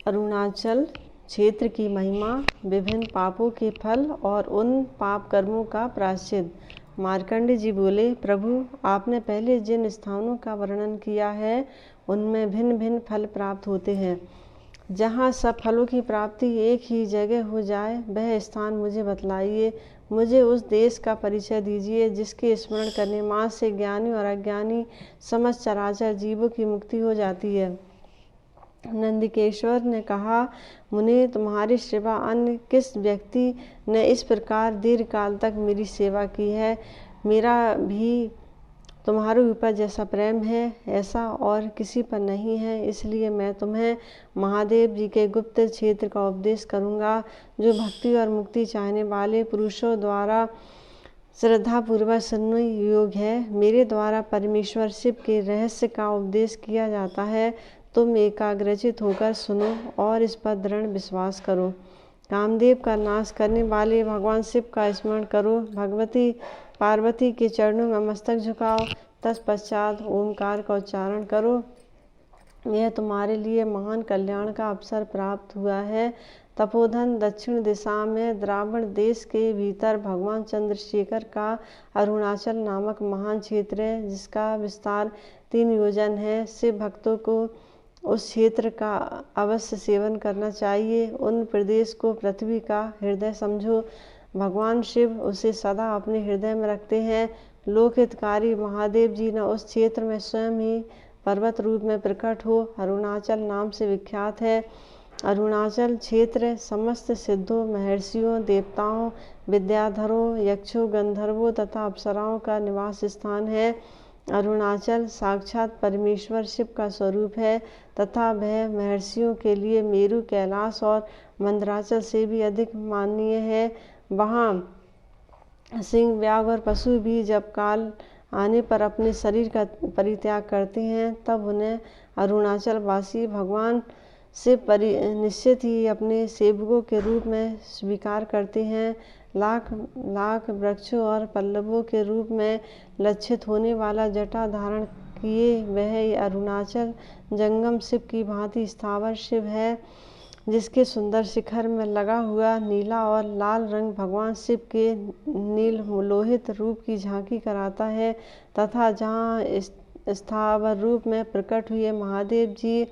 अरुणाचल क्षेत्र की महिमा, विभिन्न पापों के फल और उन पाप कर्मों का प्रायश्चित। मार्कंडेय जी बोले, प्रभु आपने पहले जिन स्थानों का वर्णन किया है उनमें भिन्न भिन्न फल प्राप्त होते हैं। जहाँ सब फलों की प्राप्ति एक ही जगह हो जाए वह स्थान मुझे बतलाइए। मुझे उस देश का परिचय दीजिए जिसके स्मरण करने मात्र से ज्ञानी और अज्ञानी समस्त चराचर जीवों की मुक्ति हो जाती है। नंदिकेश्वर ने कहा, मुने तुम्हारी सेवा अन्य किस व्यक्ति ने इस प्रकार दीर्घ काल तक मेरी सेवा की है। मेरा भी तुम्हारे ऊपर जैसा प्रेम है ऐसा और किसी पर नहीं है, इसलिए मैं तुम्हें महादेव जी के गुप्त क्षेत्र का उपदेश करूंगा जो भक्ति और मुक्ति चाहने वाले पुरुषों द्वारा श्रद्धापूर्वक सुनने योग्य है। मेरे द्वारा परमेश्वर शिव के रहस्य का उपदेश किया जाता है। तुम एकाग्रचित होकर सुनो और इस पर दृढ़ विश्वास करो। कामदेव का नाश करने वाले भगवान शिव का स्मरण करो। भगवती पार्वती के चरणों में मस्तक झुकाओ। तत्पश्चात ओमकार का उच्चारण करो। यह तुम्हारे लिए महान कल्याण का अवसर प्राप्त हुआ है। तपोधन दक्षिण दिशा में द्रावण देश के भीतर भगवान चंद्रशेखर का अरुणाचल नामक महान क्षेत्र है जिसका विस्तार 3 योजन है। शिव भक्तों को उस क्षेत्र का अवश्य सेवन करना चाहिए। उन प्रदेश को पृथ्वी का हृदय समझो। भगवान शिव उसे सदा अपने हृदय में रखते हैं। लोकहितकारी महादेव जी ने उस क्षेत्र में स्वयं ही पर्वत रूप में प्रकट हो अरुणाचल नाम से विख्यात है। अरुणाचल क्षेत्र समस्त सिद्धों, महर्षियों, देवताओं, विद्याधरों, यक्षों, गंधर्वों तथा अप्सराओं का निवास स्थान है। अरुणाचल साक्षात परमेश्वर शिव का स्वरूप है तथा वह महर्षियों के लिए मेरु, कैलाश और मंदराचल से भी अधिक माननीय है। वहाँ सिंह, व्याघ्र और पशु भी जब काल आने पर अपने शरीर का परित्याग करते हैं तब उन्हें अरुणाचल वासी भगवान शिव निश्चित ही अपने सेवकों के रूप में स्वीकार करते हैं। लाख लाख वृक्षों और पल्लवों के रूप में लक्षित होने वाला जटा धारण किए वह अरुणाचल जंगम शिव की भांति स्थावर शिव है जिसके सुंदर शिखर में लगा हुआ नीला और लाल रंग भगवान शिव के नील लोहित रूप की झांकी कराता है तथा जहाँ स्थावर रूप में प्रकट हुए महादेव जी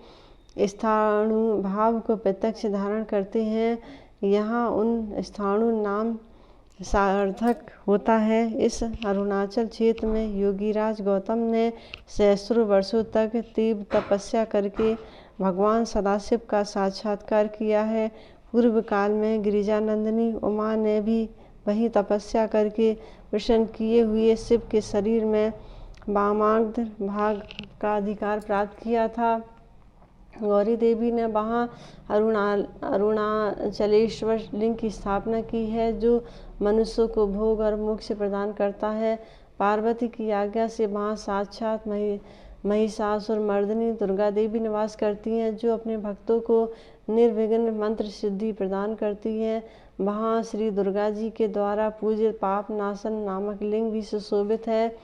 स्थाणु भाव को प्रत्यक्ष धारण करते हैं, यहाँ उन स्थाणु नाम सार्थक होता है। इस अरुणाचल क्षेत्र में योगीराज गौतम ने सहस्रों वर्षों तक तीव्र तपस्या करके भगवान सदाशिव का साक्षात्कार किया है। पूर्व काल में गिरिजानंदिनी उमा ने भी वही तपस्या करके प्रसन्न किए हुए शिव के शरीर में वामांग भाग का अधिकार प्राप्त किया था। गौरी देवी ने वहाँ अरुणाचलेश्वर लिंग की स्थापना की है जो मनुष्यों को भोग और मोक्ष प्रदान करता है। पार्वती की आज्ञा से वहाँ साक्षात महिषासुर मर्दिनी दुर्गा देवी निवास करती हैं जो अपने भक्तों को निर्विघ्न मंत्र सिद्धि प्रदान करती हैं। वहाँ श्री दुर्गा जी के द्वारा पूजित पाप नाशन नामक लिंग भी सुशोभित है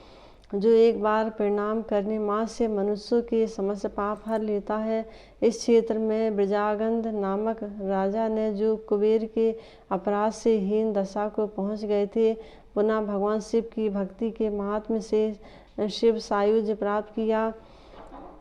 जो एक बार प्रणाम करने मात्र से मनुष्यों के समस्त पाप हर लेता है। इस क्षेत्र में ब्रजागंध नामक राजा ने जो कुबेर के अपराध से हीन दशा को पहुँच गए थे पुनः भगवान शिव की भक्ति के महात्म्य से शिव सायुज्य प्राप्त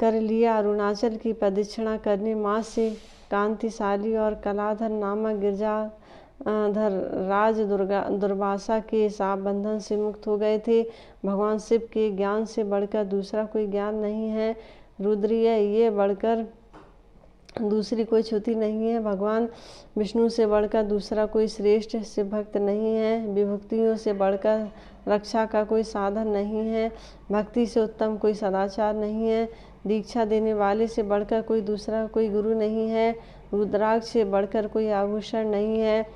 कर लिया। अरुणाचल की प्रदक्षिणा करने मात्र से कांतिशाली और कलाधर नामक गिरजाधर राज दुर्वासा के शाप बंधन से मुक्त हो गए थे। भगवान शिव के ज्ञान से बढ़कर दूसरा कोई ज्ञान नहीं है। रुद्रीय ये बढ़कर दूसरी कोई छुति नहीं है। भगवान विष्णु से बढ़कर दूसरा कोई श्रेष्ठ शिव भक्त नहीं है। विभूतियों से बढ़कर रक्षा का कोई साधन नहीं है। भक्ति से उत्तम कोई सदाचार नहीं है। दीक्षा देने वाले से बढ़कर कोई दूसरा कोई गुरु नहीं है। रुद्राक्ष से बढ़कर कोई आभूषण नहीं है।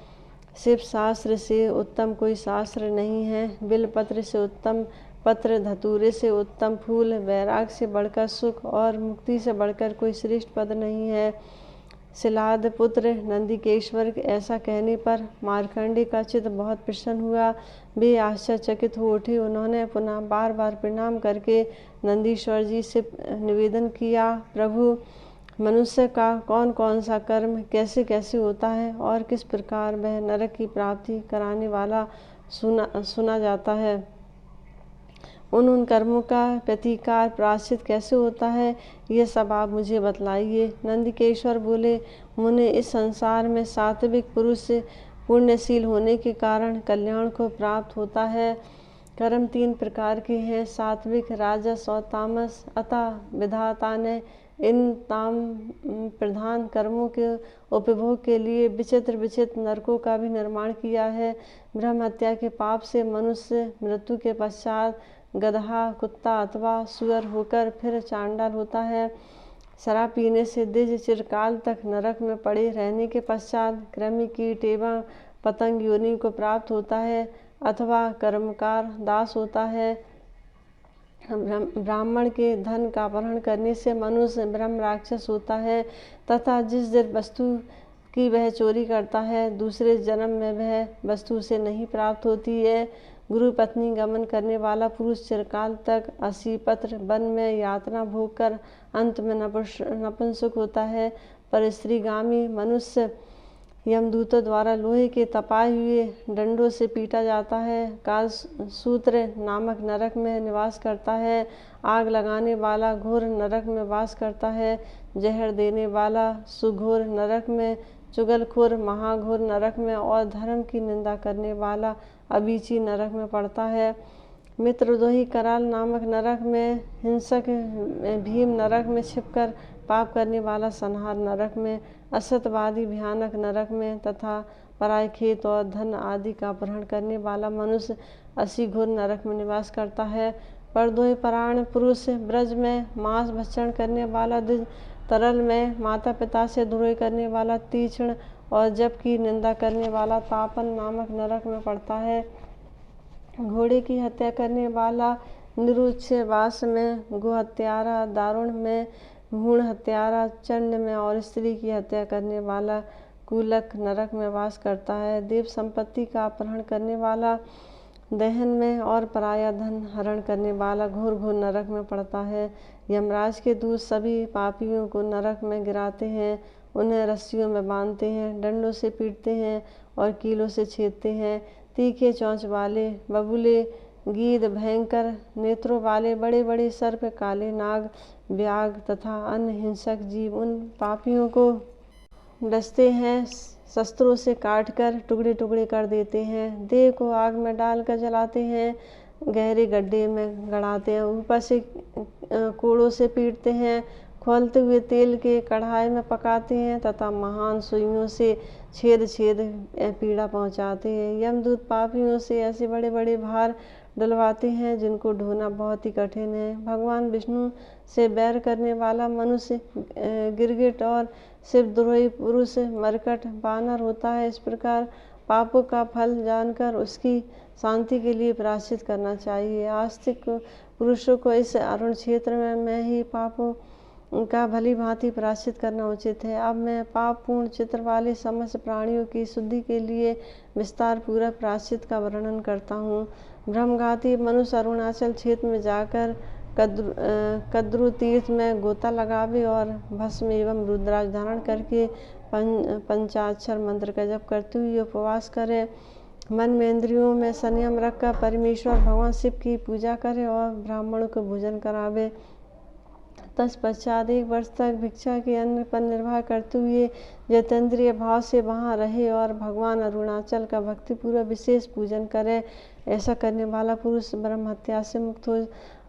शिव शास्त्र से उत्तम कोई शास्त्र नहीं है। बिलपत्र से उत्तम पत्र, धतूरे से उत्तम फूल, वैराग से बढ़कर सुख और मुक्ति से बढ़कर कोई श्रेष्ठ पद नहीं है। शिलाद पुत्र नंदिकेश्वर ऐसा कहने पर मार्कंडेय का चित्त बहुत प्रसन्न हुआ। वे आश्चर्यचकित हो उठे। उन्होंने पुनः बार बार प्रणाम करके नंदीश्वर जी से निवेदन किया, प्रभु मनुष्य का कौन कौन सा कर्म कैसे कैसे होता है और किस प्रकार वह नरक की प्राप्ति कराने वाला सुना जाता है। उन कर्मों का प्रतिकार प्रायश्चित कैसे होता है, ये सब आप मुझे बतलाइए। नंदकेश्वर बोले, मुने, इस संसार में सात्विक पुरुष पुण्यशील होने के कारण कल्याण को प्राप्त होता है। कर्म 3 प्रकार के हैं, सात्विक, राजस और तामस। अतः विधाता ने इन ताम प्रधान कर्मों के उपभोग के लिए विचित्र विचित्र नरकों का भी निर्माण किया है। ब्रह्म हत्या के पाप से मनुष्य मृत्यु के पश्चात गदहा, कुत्ता अथवा सुअर होकर फिर चांडाल होता है। शराब पीने से द्विज चिरकाल तक नरक में पड़े रहने के पश्चात कृमि, कीट एवं पतंग योनि को प्राप्त होता है अथवा कर्मकार दास होता है। ब्राह्मण के धन का अपहरण करने से मनुष्य ब्रह्म राक्षस होता है तथा जिस वस्तु की वह चोरी करता है दूसरे जन्म में वह वस्तु उसे नहीं प्राप्त होती है। गुरु पत्नी गमन करने वाला पुरुष चिरकाल तक असीपत्र वन में यातना भोग कर अंत में नपुंसक होता है। पर स्त्रीगामी मनुष्य यमदूतों द्वारा लोहे के तपाए हुए डंडों से पीटा जाता है। कालसूत्र नामक नरक में निवास करता है। आग लगाने वाला घोर नरक में वास करता है। जहर देने वाला सुघोर नरक में, चुगलखोर महाघोर नरक में और धर्म की निंदा करने वाला अबीची नरक में पड़ता है। मित्रद्रोही कराल नामक नरक में, हिंसक भीम नरक में छिपकर पाप करने वाला संहार नरक में, असत्यवादी भयानक नरक में तथा पराय खेत और धन आदि का अपहरण करने वाला मनुष्य असी घोर नरक में निवास करता है। परद्रोही परायण पुरुष ब्रज में मांस भक्षण करने वाला द्विज, तरल में माता पिता से द्रोह करने वाला तीक्ष्ण और जप की निंदा करने वाला तापन नामक नरक में पड़ता है। घोड़े की हत्या करने वाला निरुच्छेवास में, गोहत्यारा दारुण में, भ्रूण हत्यारा चंड में और स्त्री की हत्या करने वाला कूलक नरक में वास करता है। देव संपत्ति का अपहरण करने वाला दहन में और पराया धन हरण करने वाला घोर घोर नरक में पड़ता है। यमराज के दूत सभी पापियों को नरक में गिराते हैं, उन्हें रस्सियों में बांधते हैं, डंडों से पीटते हैं और कीलों से छेदते हैं। तीखे चोंच वाले बबूले, गीद, भयंकर नेत्रों वाले बड़े बड़े सर्प, काले नाग, व्याघ्र तथा अन्य हिंसक जीव उन पापियों को डसते हैं, शस्त्रों से काटकर टुकड़े टुकड़े कर देते हैं, देह को आग में डालकर जलाते हैं, गहरे गड्ढे में गड़ाते हैं, ऊपर से कोड़ों से पीटते हैं, खौलते हुए तेल के कढ़ाई में पकाते हैं तथा महान सुइयों से छेद छेद पीड़ा पहुंचाते हैं। यमदूत पापियों से ऐसे बड़े बड़े भार डलवाते हैं जिनको ढोना बहुत ही कठिन है। भगवान विष्णु से बैर करने वाला मनुष्य गिरगिट और शिवद्रोही पुरुष मरकट बानर होता है। इस प्रकार पापों का फल जानकर उसकी शांति के लिए प्रायश्चित करना चाहिए। आस्तिक पुरुषों को इस अरुण क्षेत्र में ही पापों का भली भांति प्रायश्चित करना उचित है। अब मैं पाप पूर्ण चित्र वाले समस्त प्राणियों की शुद्धि के लिए विस्तार पूर्वक प्रायश्चित का वर्णन करता हूँ। ब्रह्मघाती मनुष्य अरुणाचल क्षेत्र में जाकर कद्रु तीर्थ में गोता लगावे और भस्म एवं रुद्राक्ष धारण करके पंचाक्षर मंत्र का जप करते हुए उपवास करे, मन में इंद्रियों में संयम रखकर परमेश्वर भगवान शिव की पूजा करे और ब्राह्मणों को भोजन करावे। तत्पश्चात 1 वर्ष तक भिक्षा के अन्न पर निर्वाह करते हुए जितेंद्रिय भाव से वहाँ रहे और भगवान अरुणाचल का भक्तिपूर्वक विशेष पूजन करे। ऐसा करने वाला पुरुष ब्रह्म हत्या से मुक्त हो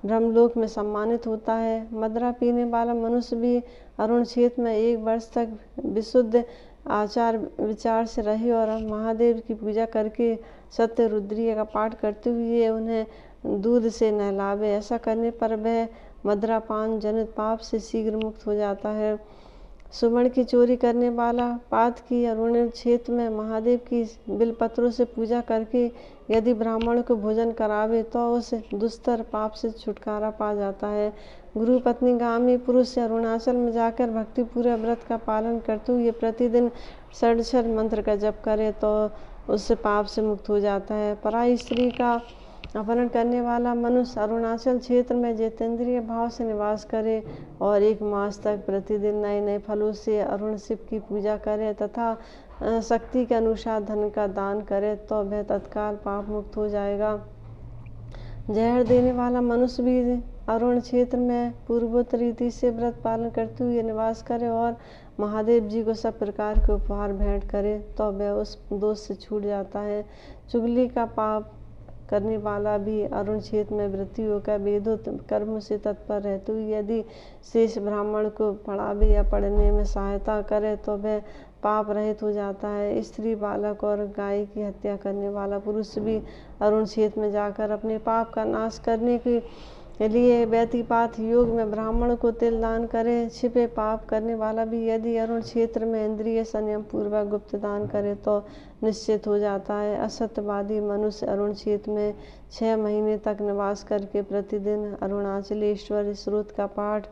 ब्रह्मलोक में सम्मानित होता है। मदिरा पीने वाला मनुष्य भी अरुण क्षेत्र में 1 वर्ष तक विशुद्ध आचार विचार से रहे और महादेव की पूजा करके सत्य रुद्रीय का पाठ करते हुए उन्हें दूध से नहलावे। ऐसा करने पर वह मदिरापान जनित पाप से शीघ्र मुक्त हो जाता है। सुवर्ण की चोरी करने वाला पात की अरुण क्षेत्र में महादेव की बिलपत्रों से पूजा करके यदि ब्राह्मण को भोजन करावे तो उस दुस्तर पाप से छुटकारा पा जाता है। गुरु पत्नी गामी पुरुष से अरुणाचल में जाकर भक्तिपूर्वक व्रत का पालन करते हुए प्रतिदिन षडक्षर मंत्र का जप करे तो उससे पाप से मुक्त हो जाता है। पराई स्त्री का अपहरण करने वाला मनुष्य अरुणाचल क्षेत्र में जितेंद्रिय भाव से निवास करे और 1 मास तक प्रतिदिन नए नए फलों से अरुण शिव की पूजा करे तथा शक्ति के अनुसार धन का दान करे तो वह तत्काल पाप मुक्त हो जाएगा। जहर देने वाला मनुष्य भी अरुण क्षेत्र में पूर्वोक्त रीति से व्रत पालन करते हुए निवास करे और महादेव जी को सब प्रकार के उपहार भेंट करे तो वह उस दोष से छूट जाता है। चुगली का पाप करने वाला भी अरुण क्षेत्र में वृत्ति होकर वेदोक्त कर्म से तत्पर रहते हुए यदि शेष ब्राह्मण को पढ़ावे या पढ़ने में सहायता करे तो वह पाप रहित हो जाता है। स्त्री, बालक और गाय की हत्या करने वाला पुरुष भी अरुण क्षेत्र में जाकर अपने पाप का नाश करने के लिए व्यतिपात योग में ब्राह्मण को तिल दान करे। छिपे पाप करने वाला भी यदि अरुण क्षेत्र में इंद्रिय संयम पूर्वक गुप्त दान करे तो निश्चित हो जाता है। असत्यवादी मनुष्य अरुण क्षेत्र में 6 महीने तक निवास करके प्रतिदिन अरुणाचलेश्वर स्रोत का पाठ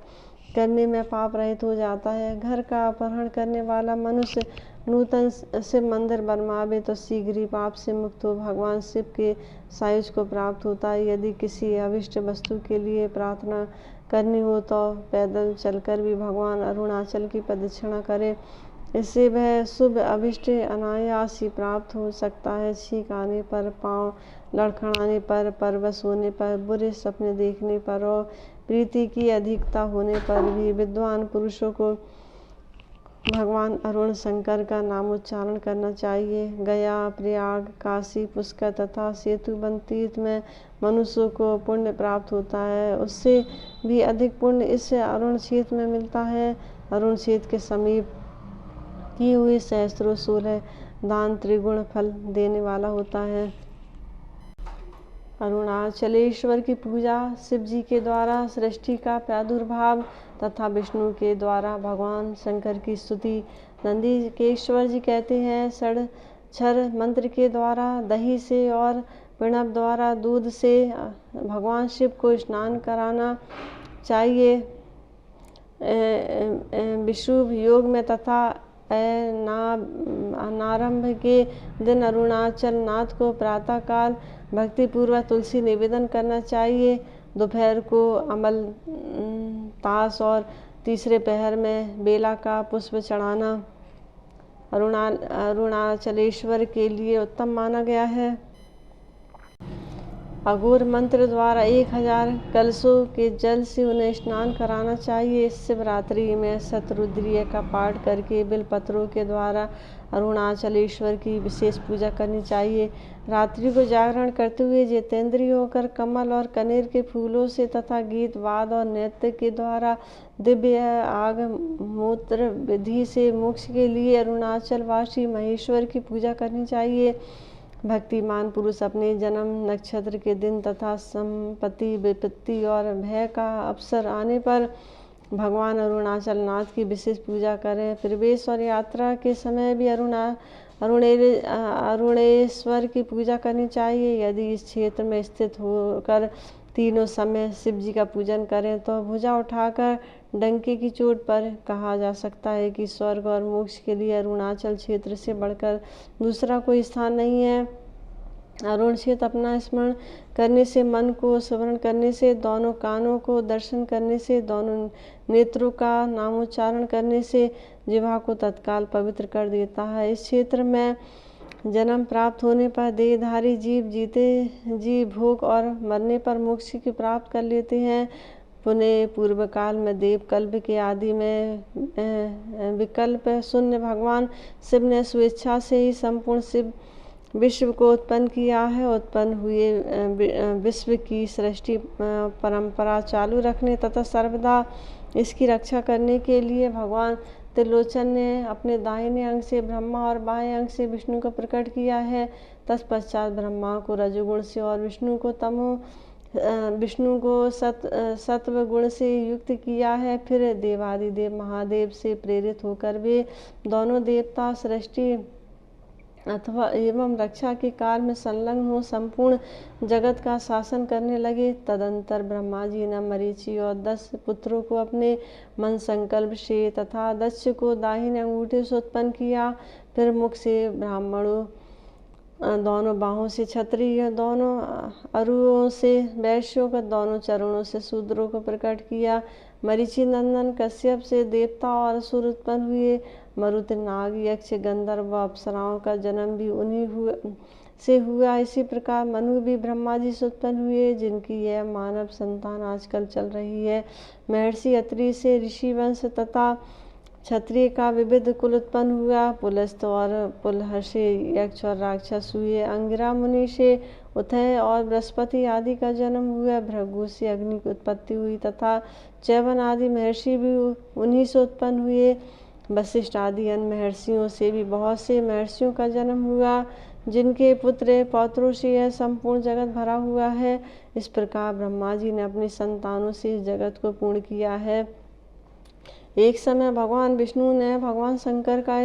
करने में पाप रहित हो जाता है। घर का अपहरण करने वाला मनुष्य नूतन शिव मंदिर बनवावे तो शीघ्र ही पाप से मुक्त हो भगवान शिव के सायुज को प्राप्त होता है। यदि किसी अभिष्ट वस्तु के लिए प्रार्थना करनी हो तो पैदल चलकर भी भगवान अरुणाचल की प्रदक्षिणा करे। इससे वह शुभ अभिष्ट अनायास ही प्राप्त हो सकता है। छींक आने पर, पाँव लड़खड़ाने पर, परवश होने पर, बुरे सपने देखने पर और प्रीति की अधिकता होने पर भी विद्वान पुरुषों को भगवान अरुण शंकर का नामोच्चारण करना चाहिए। गया, प्रयाग, काशी, पुष्कर तथा सेतुबंध तीर्थ में मनुष्यों को पुण्य प्राप्त होता है। उससे भी अधिक पुण्य इस अरुण क्षेत्र में मिलता है। अरुण क्षेत्र के समीप किए हुए सहस्त्रों 16 दान त्रिगुण फल देने वाला होता है। अरुणाचलेश्वर की पूजा शिव जी के द्वारा सृष्टि का प्रादुर्भाव तथा विष्णु के द्वारा भगवान शंकर की स्तुति। नंदीकेश्वर जी कहते हैं, षडक्षर मंत्र के द्वारा दही से और पिणव द्वारा दूध से भगवान शिव को स्नान कराना चाहिए। विषुव योग में तथा अनारंभ के दिन अरुणाचल नाथ को प्रातःकाल भक्तिपूर्वक तुलसी निवेदन करना चाहिए। दोपहर को अमल ताश और तीसरे पहर में बेला का पुष्प चढ़ाना अरुणाचलेश्वर के लिए उत्तम माना गया है। अघोर मंत्र द्वारा 1000 कलशों के जल से उन्हें स्नान कराना चाहिए। शिवरात्रि में शतरुद्रीय का पाठ करके बिलपत्रों के द्वारा अरुणाचलेश्वर की विशेष पूजा करनी चाहिए। रात्रि को जागरण करते हुए जितेंद्रिय होकर कमल और कनेर के फूलों से तथा गीत, वाद और नृत्य के द्वारा दिव्य आगमूत्र विधि से मोक्ष के लिए अरुणाचल वासी महेश्वर की पूजा करनी चाहिए। भक्तिमान पुरुष अपने जन्म नक्षत्र के दिन तथा संपत्ति, विपत्ति और भय का अवसर आने पर भगवान अरुणाचल नाथ की विशेष पूजा करें। प्रवेश और यात्रा के समय भी अरुणेश्वर की पूजा करनी चाहिए। यदि इस क्षेत्र में स्थित होकर तीनों समय शिव जी का पूजन करें तो भुजा उठाकर डंके की चोट पर कहा जा सकता है कि स्वर्ग और मोक्ष के लिए अरुणाचल क्षेत्र से बढ़कर दूसरा कोई स्थान नहीं है। अरुण क्षेत्र अपना स्मरण करने से, मन को स्मरण करने से, दोनों कानों को दर्शन करने से, दोनों नेत्रों का नामोच्चारण करने से जिह्वा को तत्काल पवित्र कर देता है। इस क्षेत्र में जन्म प्राप्त होने पर देहधारी जीव जीते जी भोग और मरने पर मोक्ष की प्राप्त कर लेते हैं। पुनः पूर्व काल में देव कल्प के आदि में विकल्प शून्य भगवान शिव ने स्वेच्छा से ही संपूर्ण शिव विश्व को उत्पन्न किया है। उत्पन्न हुए विश्व की सृष्टि परंपरा चालू रखने तथा सर्वदा इसकी रक्षा करने के लिए भगवान त्रिलोचन ने अपने दाहिने अंग से ब्रह्मा और बाएं अंग से विष्णु को प्रकट किया है। तत्पश्चात ब्रह्मा को रजोगुण से और विष्णु को सत्व गुण से युक्त किया है। फिर देवादिदेव महादेव से प्रेरित होकर वे दोनों देवता सृष्टि अथवा एवं रक्षा के कार्य में संलग्न हो संपूर्ण जगत का शासन करने लगे। तदंतर ब्रह्मा जी ने मरीचि और 10 पुत्रों को अपने मन संकल्प से तथा दक्ष को दाहिने अंगूठे से उत्पन्न किया। फिर मुख से ब्राह्मणों दोनों बाहों से क्षत्रिय, दोनों अरुओं से वैश्यों को, दोनों चरणों से शूद्रों को प्रकट किया। मरीचि नंदन कश्यप से देवता और असुर उत्पन्न हुए। मरुत, नाग, यक्ष, गंधर्व व अप्सराओं का जन्म भी उन्हीं से हुआ। इसी प्रकार मनु भी ब्रह्मा जी से उत्पन्न हुए, जिनकी यह मानव संतान आजकल चल रही है। महर्षि अत्रि से ऋषि वंश तथा क्षत्रिय का विविध कुल उत्पन्न हुआ। पुलस्त और पुलहर्षि यक्ष और राक्षस हुए। अंगिरा मुनि से उथय और बृहस्पति आदि का जन्म हुआ। भृगु से अग्नि की उत्पत्ति हुई तथा चैवन आदि महर्षि भी उन्हीं से उत्पन्न हुए। वशिष्ठ आदि अन्य महर्षियों से भी बहुत से महर्षियों का जन्म हुआ, जिनके पुत्र पौत्रों से यह संपूर्ण जगत भरा हुआ है। इस प्रकार ब्रह्मा जी ने अपने संतानों से इस जगत को पूर्ण किया है। एक समय भगवान विष्णु ने भगवान शंकर का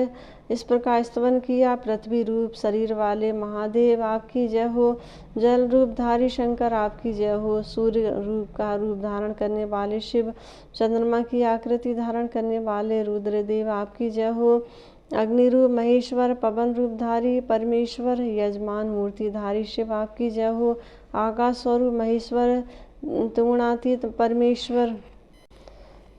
इस प्रकार स्तवन किया। पृथ्वी रूप शरीर वाले महादेव आपकी जय हो। जल रूप धारी शंकर आपकी जय हो। सूर्य रूप का रूप धारण करने वाले शिव, चंद्रमा की आकृति धारण करने वाले रुद्रदेव आपकी जय हो। अग्नि रूप महेश्वर, पवन रूप धारी परमेश्वर, यजमान मूर्ति धारी शिव आपकी जय हो। आकाश स्वरूप महेश्वर, त्रिगुणातीत परमेश्वर,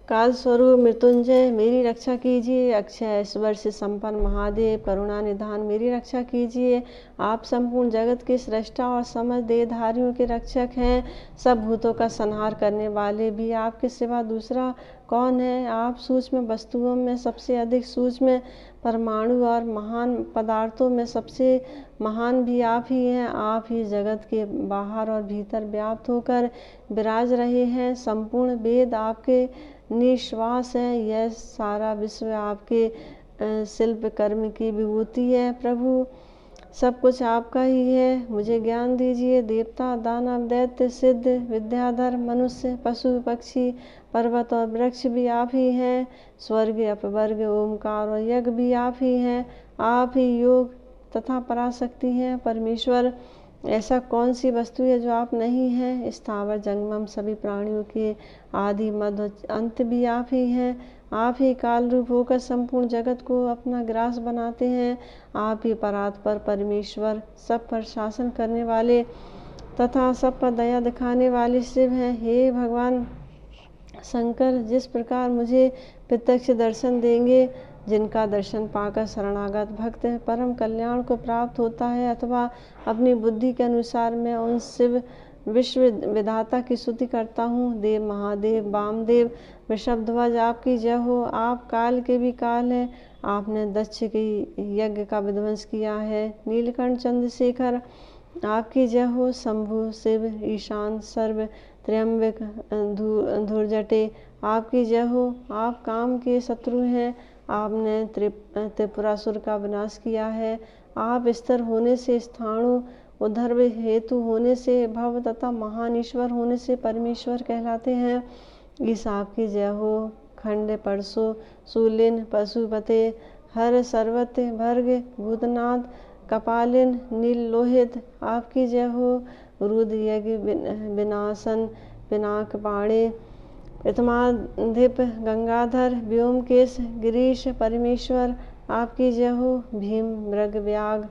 काल स्वरूप मृत्युंजय मेरी रक्षा कीजिए। अक्षय ऐश्वर्य से संपन्न महादेव करुणा निधान मेरी रक्षा कीजिए। आप संपूर्ण जगत के सृष्टा और समस्त देहधारियों के रक्षक हैं। सब भूतों का संहार करने वाले भी आपके सिवा दूसरा कौन है। आप सूक्ष्म वस्तुओं में सबसे अधिक सूक्ष्म, परमाणु और महान पदार्थों में सबसे महान भी आप ही हैं। आप ही जगत के बाहर और भीतर व्याप्त होकर विराज रहे हैं। संपूर्ण वेद आपके निश्वास है। यह सारा विश्व आपके शिल्प कर्म की विभूति है। प्रभु, सब कुछ आपका ही है, मुझे ज्ञान दीजिए। देवता, दानव, दैत्य, सिद्ध, विद्याधर, मनुष्य, पशु, पक्षी, पर्वत और वृक्ष भी आप ही हैं। स्वर्ग, अपवर्ग, ओमकार और यज्ञ भी आप ही हैं। आप ही योग तथा पराशक्ति हैं। परमेश्वर, ऐसा कौन सी वस्तु है जो आप नहीं हैं। स्थावर जंगम सभी प्राणियों के आदि मध्य अंत भी आप ही हैं। आप ही काल रूप होकर संपूर्ण जगत को अपना ग्रास बनाते हैं। आप ही परात्पर परमेश्वर, सब पर शासन करने वाले तथा सब पर दया दिखाने वाले शिव हैं। हे भगवान शंकर, जिस प्रकार मुझे प्रत्यक्ष दर्शन देंगे, जिनका दर्शन पाकर शरणागत भक्त परम कल्याण को प्राप्त होता है, अथवा अपनी बुद्धि के अनुसार मैं उन शिव विश्व विधाता की स्तुति करता हूँ। देव, महादेव, वामदेव, वृषभध्वज आपकी जय हो। आप काल के भी काल हैं। आपने दक्ष की यज्ञ का विध्वंस किया है। नीलकंठ चंद्रशेखर आपकी जय हो। शंभु, शिव, ईशान, सर्व, त्र्यंबक, धूर्जटे आपकी जय हो। आप काम के शत्रु हैं। आपने त्रिपुरासुर का विनाश किया है। आप स्थिर होने से स्थाणु, उद्धर्व हेतु होने से भव तथा महान ईश्वर होने से परमेश्वर कहलाते हैं। इस आपकी जय हो। खंड, परसो, शूलिन, पशुपते, हर, सर्वत्र, भर्ग, भूतनाथ, कपालिन, नील लोहित आपकी जय हो। रुद्र, यज्ञ, विनाशन, पिनाक, पाणे, प्रथमाधिप, गंगाधर, व्योमकेश, गिरीश, परमेश्वर आपकी जय हो। भीम, मृगव्याध,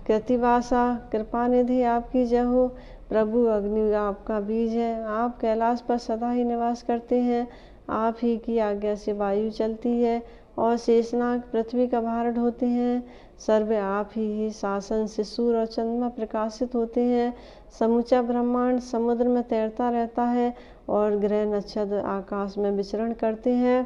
कृतिवासा, कृपानिधि आपकी जय हो। प्रभु, अग्नि आपका बीज है। आप कैलाश पर सदा ही निवास करते हैं। आप ही की आज्ञा से वायु चलती है और शेषनाग पृथ्वी का भार ढोते हैं। सर्व आप ही शासन से सूर्य और चंद्रमा प्रकाशित होते हैं। समूचा ब्रह्मांड समुद्र में तैरता रहता है और ग्रह नक्षत्र आकाश में विचरण करते हैं।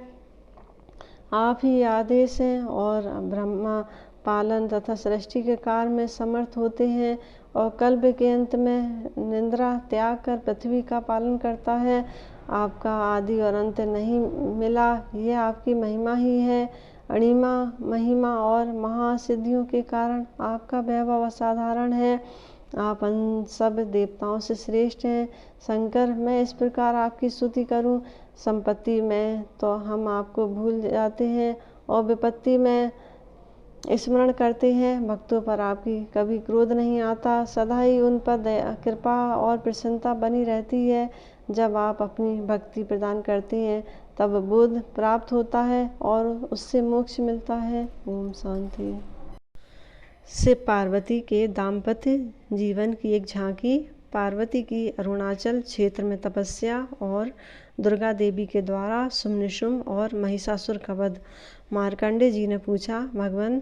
आप ही आदेश हैं और ब्रह्मा पालन तथा सृष्टि के कार्य में समर्थ होते हैं और कल्प के अंत में निद्रा त्याग कर पृथ्वी का पालन करता है। आपका आदि और अंत नहीं मिला, यह आपकी महिमा ही है। अणिमा, महिमा और महासिद्धियों के कारण आपका वैभव असाधारण है। आप उन सब देवताओं से श्रेष्ठ हैं। शंकर, मैं इस प्रकार आपकी स्तुति करूं। संपत्ति में तो हम आपको भूल जाते हैं और विपत्ति में स्मरण करते हैं। भक्तों पर आपकी कभी क्रोध नहीं आता, सदा ही उन पर दया, कृपा और प्रसन्नता बनी रहती है। जब आप अपनी भक्ति प्रदान करते हैं तब बोध प्राप्त होता है और उससे मोक्ष मिलता है। ओम शांति। शिव पार्वती के दाम्पत्य जीवन की एक झांकी। पार्वती की अरुणाचल क्षेत्र में तपस्या और दुर्गा देवी के द्वारा शुम्भ और महिषासुर का वध। मार्कंडेय जी ने पूछा, भगवान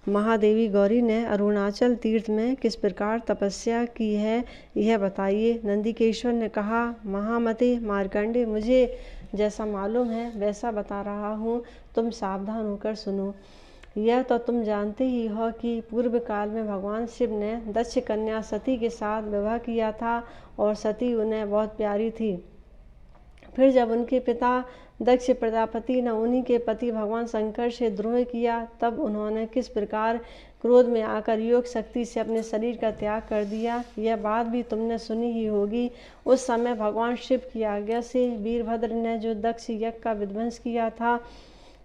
महादेवी गौरी ने अरुणाचल तीर्थ में किस प्रकार तपस्या की है, यह बताइए। नंदिकेश्वर ने कहा, महामते मार्कंडेय, मुझे जैसा मालूम है वैसा बता रहा हूँ, तुम सावधान होकर सुनो। यह तो तुम जानते ही हो कि पूर्व काल में भगवान शिव ने दक्ष कन्या सती के साथ विवाह किया था और सती उन्हें बहुत प्यारी थी। फिर जब उनके पिता दक्ष प्रजापति ने उन्हीं के पति भगवान शंकर से द्रोह किया, तब उन्होंने किस प्रकार क्रोध में आकर योग शक्ति से अपने शरीर का त्याग कर दिया, यह बात भी तुमने सुनी ही होगी। उस समय भगवान शिव की आज्ञा से वीरभद्र ने जो दक्ष यज्ञ का विध्वंस किया था,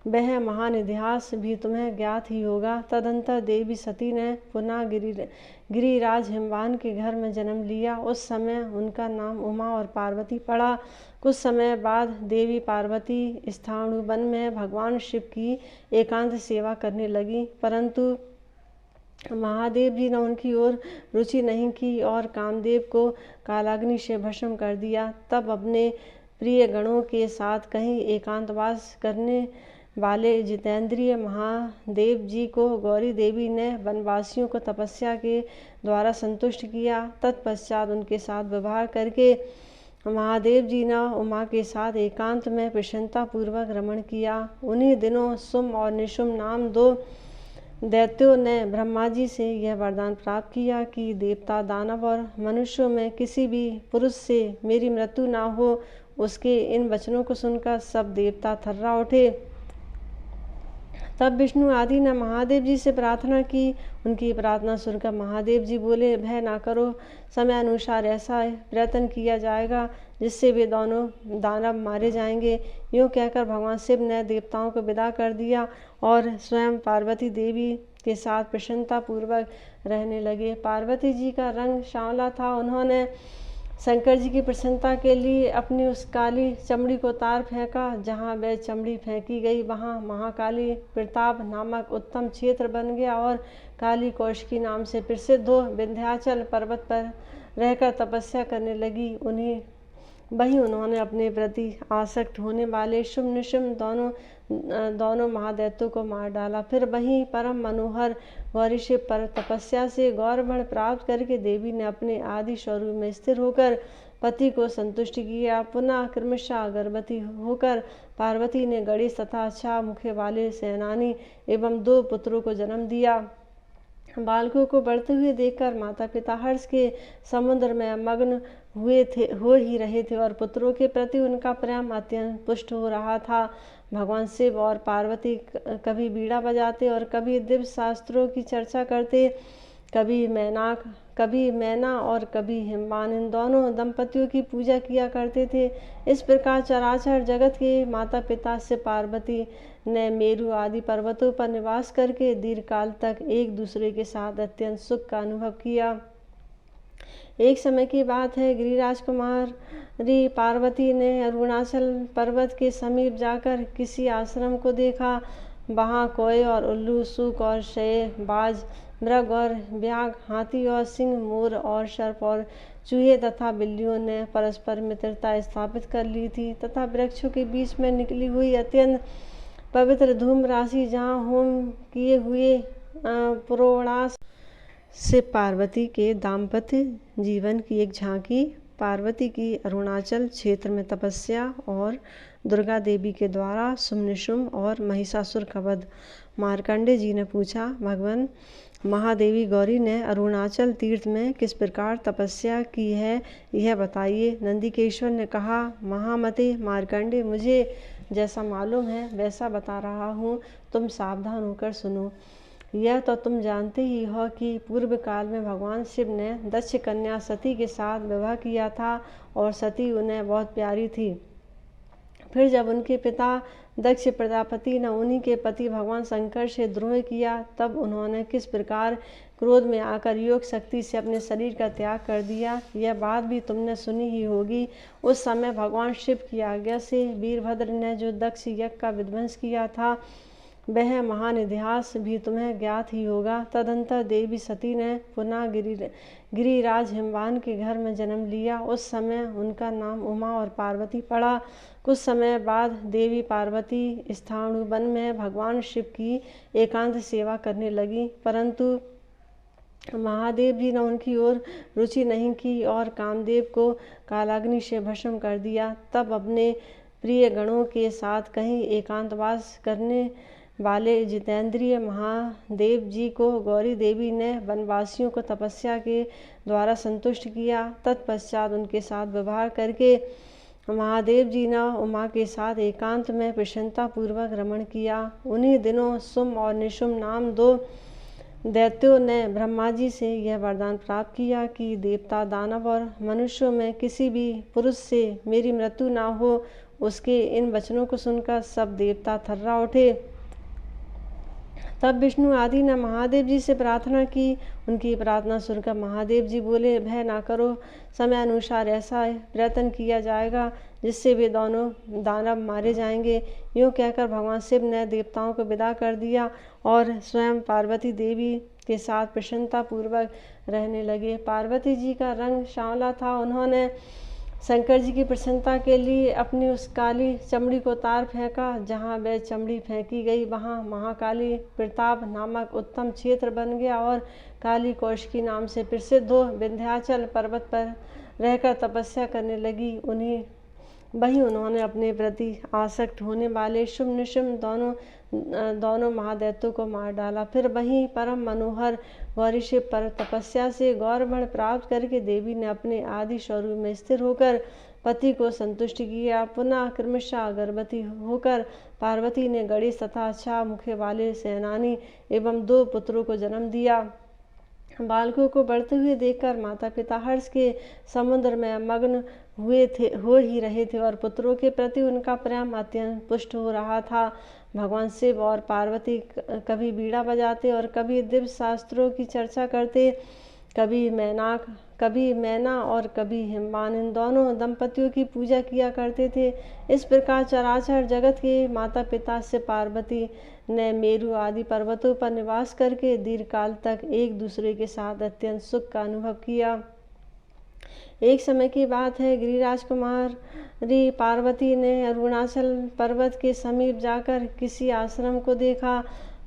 वह महान इतिहास भी तुम्हें ज्ञात ही होगा। तदंतर देवी सती ने पुनः गिरिराज हिमवान के घर में जन्म लिया। उस समय उनका नाम उमा और पार्वती पड़ा। कुछ समय बाद देवी पार्वती स्थाणु वन में भगवान शिव की एकांत सेवा करने लगी, परंतु महादेव जी ने उनकी ओर रुचि नहीं की और कामदेव को कालाग्नि से भस्म कर दिया। तब अपने प्रिय गणों के साथ कहीं एकांतवास करने वाले जितेंद्रिय महादेव जी को गौरी देवी ने वनवासियों को तपस्या के द्वारा संतुष्ट किया। तत्पश्चात उनके साथ विवाह करके महादेव जी ने उमा के साथ एकांत में प्रसन्नता पूर्वक रमण किया। उन्हीं दिनों शुम्भ और निशुम्भ नाम दो दैत्यों ने ब्रह्मा जी से यह वरदान प्राप्त किया कि देवता, दानव और मनुष्यों में किसी भी पुरुष से मेरी मृत्यु ना हो। उसके इन वचनों को सुनकर सब देवता थर्रा उठे। तब विष्णु आदि ने महादेव जी से प्रार्थना की। उनकी प्रार्थना सुनकर महादेव जी बोले, भय ना करो, समय अनुसार ऐसा प्रयत्न किया जाएगा जिससे वे दोनों दानव मारे जाएंगे। यूँ कहकर भगवान शिव ने देवताओं को विदा कर दिया और स्वयं पार्वती देवी के साथ प्रसन्नता पूर्वक रहने लगे। पार्वती जी का रंग सांवला था। उन्होंने शंकर जी की प्रसन्नता के लिए अपनी उस काली चमड़ी को तार फेंका। जहाँ वह चमड़ी फेंकी गई, वहाँ महाकाली प्रताप नामक उत्तम क्षेत्र बन गया और काली कौशिकी नाम से प्रसिद्ध हो विंध्याचल पर्वत पर रहकर तपस्या करने लगी। वहीं उन्होंने अपने प्रति आसक्त होने वाले शुम्भ निशुम्भ दोनों महादैत्यों को मार डाला। फिर वहीं परम मनोहर गौरी शिव पर तपस्या से गौरवर्ण प्राप्त करके देवी ने अपने आदि स्वरूप में स्थिर होकर पति को संतुष्ट किया। पुनः क्रमशः गर्भवती होकर पार्वती ने गणेश तथा अच्छा मुख वाले सेनानी एवं 2 पुत्रों को जन्म दिया। बालकों को बढ़ते हुए देखकर माता पिता हर्ष के समुद्र में मग्न हो ही रहे थे और पुत्रों के प्रति उनका प्रेम अत्यंत पुष्ट हो रहा था। भगवान शिव और पार्वती कभी बीड़ा बजाते और कभी दिव्य शास्त्रों की चर्चा करते, कभी मैना और कभी हिमवान, इन दोनों दंपतियों की पूजा किया करते थे। इस प्रकार चराचर जगत के माता पिता शिव पार्वती ने मेरु आदि पर्वतों पर निवास करके दीर्घकाल तक एक दूसरे के साथ अत्यंत सुख का अनुभव किया। एक समय की बात है, गिरिराज कुमारी पार्वती ने अरुणाचल पर्वत के समीप जाकर किसी आश्रम को देखा। वहाँ कोय और उल्लू, सूक और शय, बाज, मृग और व्याघ, हाथी और सिंह, मोर और सर्प और चूहे तथा बिल्लियों ने परस्पर मित्रता स्थापित कर ली थी तथा वृक्षों के बीच में निकली हुई अत्यंत पवित्र धूम राशि, जहाँ होम किए हुए पुरोणास शिव पार्वती के दाम्पत्य जीवन की एक झांकी। पार्वती की अरुणाचल क्षेत्र में तपस्या और दुर्गा देवी के द्वारा शुम्भ और महिषासुर का वध। मार्कंडेय जी ने पूछा, भगवान महादेवी गौरी ने अरुणाचल तीर्थ में किस प्रकार तपस्या की है, यह बताइए। नंदिकेश्वर ने कहा, महामते मार्कंडेय, मुझे जैसा मालूम है वैसा बता रहा हूँ, तुम सावधान होकर सुनो। यह तो तुम जानते ही हो कि पूर्व काल में भगवान शिव ने दक्ष कन्या सती के साथ विवाह किया था और सती उन्हें बहुत प्यारी थी। फिर जब उनके पिता दक्ष प्रजापति ने उन्हीं के पति भगवान शंकर से द्रोह किया, तब उन्होंने किस प्रकार क्रोध में आकर योग शक्ति से अपने शरीर का त्याग कर दिया, यह बात भी तुमने सुनी ही होगी। उस समय भगवान शिव की आज्ञा से वीरभद्र ने जो दक्ष यज्ञ का विध्वंस किया था, वह महान इतिहास भी तुम्हें ज्ञात ही होगा। तदंतर देवी सती ने पुनः गिरिराज हिमवान के घर में जन्म लिया। उस समय उनका नाम उमा और पार्वती पड़ा। कुछ समय बाद देवी पार्वती स्थाणु वन में भगवान शिव की एकांत सेवा करने लगी, परंतु महादेव जी ने उनकी ओर रुचि नहीं की और कामदेव को कालाग्नि से भस्म कर दिया। तब अपने प्रिय गणों के साथ कहीं एकांतवास करने वाले जितेंद्रिय महादेव जी को गौरी देवी ने वनवासियों को तपस्या के द्वारा संतुष्ट किया। तत्पश्चात उनके साथ विवाह करके महादेव जी ने उमा के साथ एकांत में प्रसन्नता पूर्वक रमण किया। उन्हीं दिनों सुम और निशुम नाम दो दैत्यों ने ब्रह्मा जी से यह वरदान प्राप्त किया कि देवता, दानव और मनुष्यों में किसी भी पुरुष से मेरी मृत्यु ना हो। उसके इन वचनों को सुनकर सब देवता थर्रा उठे। तब विष्णु आदि ने महादेव जी से प्रार्थना की। उनकी प्रार्थना सुनकर महादेव जी बोले, भय ना करो, समय अनुसार ऐसा प्रयत्न किया जाएगा जिससे वे दोनों दानव मारे जाएंगे। यूँ कहकर भगवान शिव ने देवताओं को विदा कर दिया और स्वयं पार्वती देवी के साथ प्रसन्नता पूर्वक रहने लगे। पार्वती जी का रंग सांवला था। उन्होंने शंकर जी की प्रसन्नता के लिए अपनी उस काली चमड़ी को तार फेंका। जहाँ वह चमड़ी फेंकी गई वहाँ महाकाली प्रताप नामक उत्तम क्षेत्र बन गया और काली कौशिकी नाम से प्रसिद्ध हो विंध्याचल पर्वत पर रहकर तपस्या करने लगी। वहीं उन्होंने अपने प्रति आसक्त होने वाले शुभ निशुम दोनों महादैत्यों को मार डाला। फिर वहीं परम मनोहर गौरी शिव पर तपस्या से गौरवर्ण प्राप्त करके देवी ने अपने आदि स्वरूप में स्थिर होकर पति को संतुष्ट किया। पुनः क्रमशः गर्भवती होकर पार्वती ने गणेश तथा अच्छा मुखे वाले सेनानी एवं 2 पुत्रों को जन्म दिया। बालकों को बढ़ते हुए देखकर माता पिता हर्ष के समुद्र में मग्न हो ही रहे थे और पुत्रों के प्रति उनका प्रेम अत्यंत पुष्ट हो रहा था। भगवान शिव और पार्वती कभी बीड़ा बजाते और कभी दिव्य शास्त्रों की चर्चा करते। कभी मैना और कभी हिमवान, इन दोनों दंपतियों की पूजा किया करते थे। इस प्रकार चराचर जगत के माता पिता से पार्वती ने मेरु आदि पर्वतों पर निवास करके दीर्घकाल तक एक दूसरे के साथ अत्यंत सुख का अनुभव किया। एक समय की बात है, गिरिराज कुमारी पार्वती ने अरुणाचल पर्वत के समीप जाकर किसी आश्रम को देखा।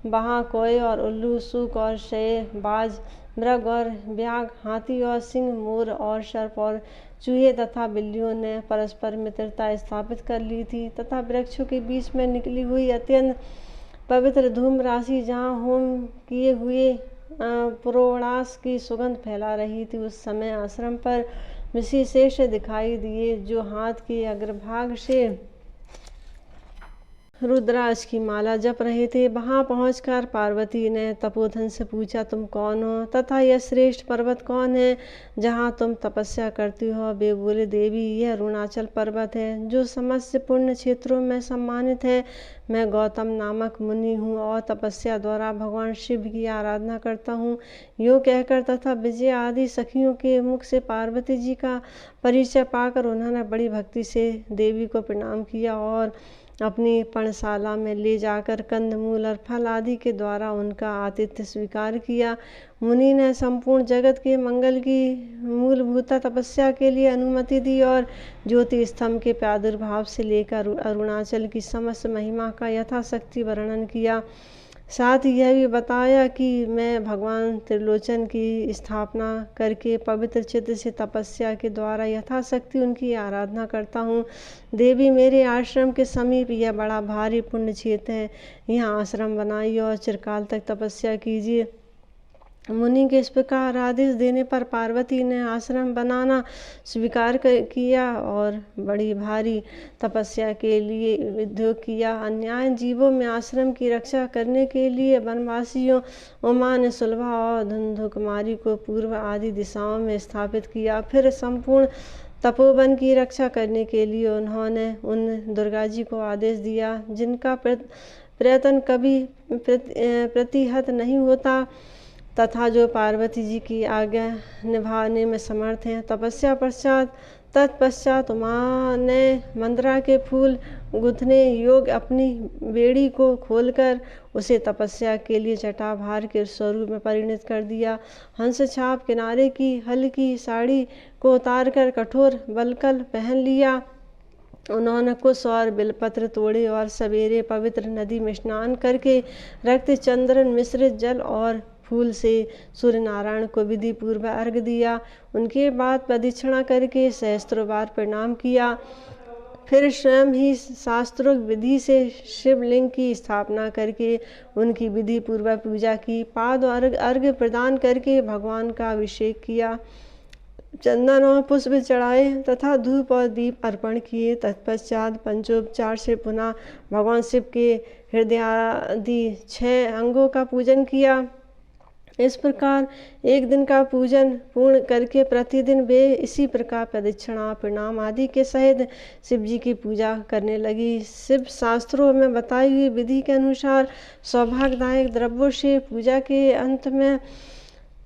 वहाँ कोय और उल्लू, सूक और शय, बाज, मृग और व्याघ, हाथी और सिंह, मोर और सर्प और चूहे तथा बिल्लियों ने परस्पर मित्रता स्थापित कर ली थी तथा वृक्षों के बीच में निकली हुई अत्यंत पवित्र धूम राशि जहाँ होम किए हुए पुरोणास की सुगंध फैला रही थी। उस समय आश्रम पर ऋषिशेष दिखाई दिए जो हाथ के अग्रभाग से रुद्राक्ष की माला जप रहे थे। वहां पहुंचकर पार्वती ने तपोधन से पूछा, तुम कौन हो तथा यह श्रेष्ठ पर्वत कौन है जहां तुम तपस्या करती हो? वे बोले, देवी यह अरुणाचल पर्वत है जो समस्त पुण्य क्षेत्रों में सम्मानित है। मैं गौतम नामक मुनि हूँ और तपस्या द्वारा भगवान शिव की आराधना करता हूँ। यूँ कहकर तथा विजय आदि सखियों के मुख से पार्वती जी का परिचय पाकर उन्होंने बड़ी भक्ति से देवी को प्रणाम किया और अपनी पर्णशाला में ले जाकर कंदमूल और फल आदि के द्वारा उनका आतिथ्य स्वीकार किया। मुनि ने संपूर्ण जगत के मंगल की मूलभूत तपस्या के लिए अनुमति दी और ज्योति स्तंभ के प्रादुर्भाव से लेकर अरुणाचल की समस्त महिमा का यथाशक्ति वर्णन किया। साथ ही यह भी बताया कि मैं भगवान त्रिलोचन की स्थापना करके पवित्र चित्त से तपस्या के द्वारा यथाशक्ति उनकी आराधना करता हूँ। देवी मेरे आश्रम के समीप यह बड़ा भारी पुण्य क्षेत्र है, यहाँ आश्रम बनाइए और चिरकाल तक तपस्या कीजिए। मुनि के इस प्रकार आदेश देने पर पार्वती ने आश्रम बनाना स्वीकार किया और बड़ी भारी तपस्या के लिए उद्योग किया। अन्याय जीवों में आश्रम की रक्षा करने के लिए वनवासियों उमा ने सुलभा और धुंधुकुमारी को पूर्व आदि दिशाओं में स्थापित किया। फिर संपूर्ण तपोवन की रक्षा करने के लिए उन्होंने उन दुर्गा जी को आदेश दिया जिनका प्रयत्न कभी प्रतिहत नहीं होता तथा जो पार्वती जी की आज्ञा निभाने में समर्थ हैं। तपस्या पश्चात तत्पश्चात उमा ने मंदरा के फूल गूंथने योग्य अपनी बेड़ी को खोलकर उसे तपस्या के लिए जटाभार के स्वरूप में परिणत कर दिया। हंस छाप किनारे की हल्की साड़ी को उतारकर कठोर बलकल पहन लिया। उन्होंने कुश और बिलपत्र तोड़े और सवेरे पवित्र नदी में स्नान करके रक्त चंद्रन मिश्रित जल और फूल से सूर्य नारायण को विधि पूर्वक अर्घ दिया। उनके बाद प्रदक्षिणा करके सहस्त्रों बार प्रणाम किया। फिर स्वयं ही शास्त्रोक्त विधि से शिवलिंग की स्थापना करके उनकी विधि पूर्वक पूजा की। पाद और अर्घ प्रदान करके भगवान का अभिषेक किया, चंदन और पुष्प चढ़ाए तथा धूप और दीप अर्पण किए। तत्पश्चात पंचोपचार से पुनः भगवान शिव के हृदयादि 6 अंगों का पूजन किया। इस प्रकार एक दिन का पूजन पूर्ण करके प्रतिदिन वे इसी प्रकार प्रदक्षिणा प्रणाम आदि के सहित शिव जी की पूजा करने लगी। शिव शास्त्रों में बताई हुई विधि के अनुसार सौभाग्यदायक द्रव्यों से पूजा के अंत में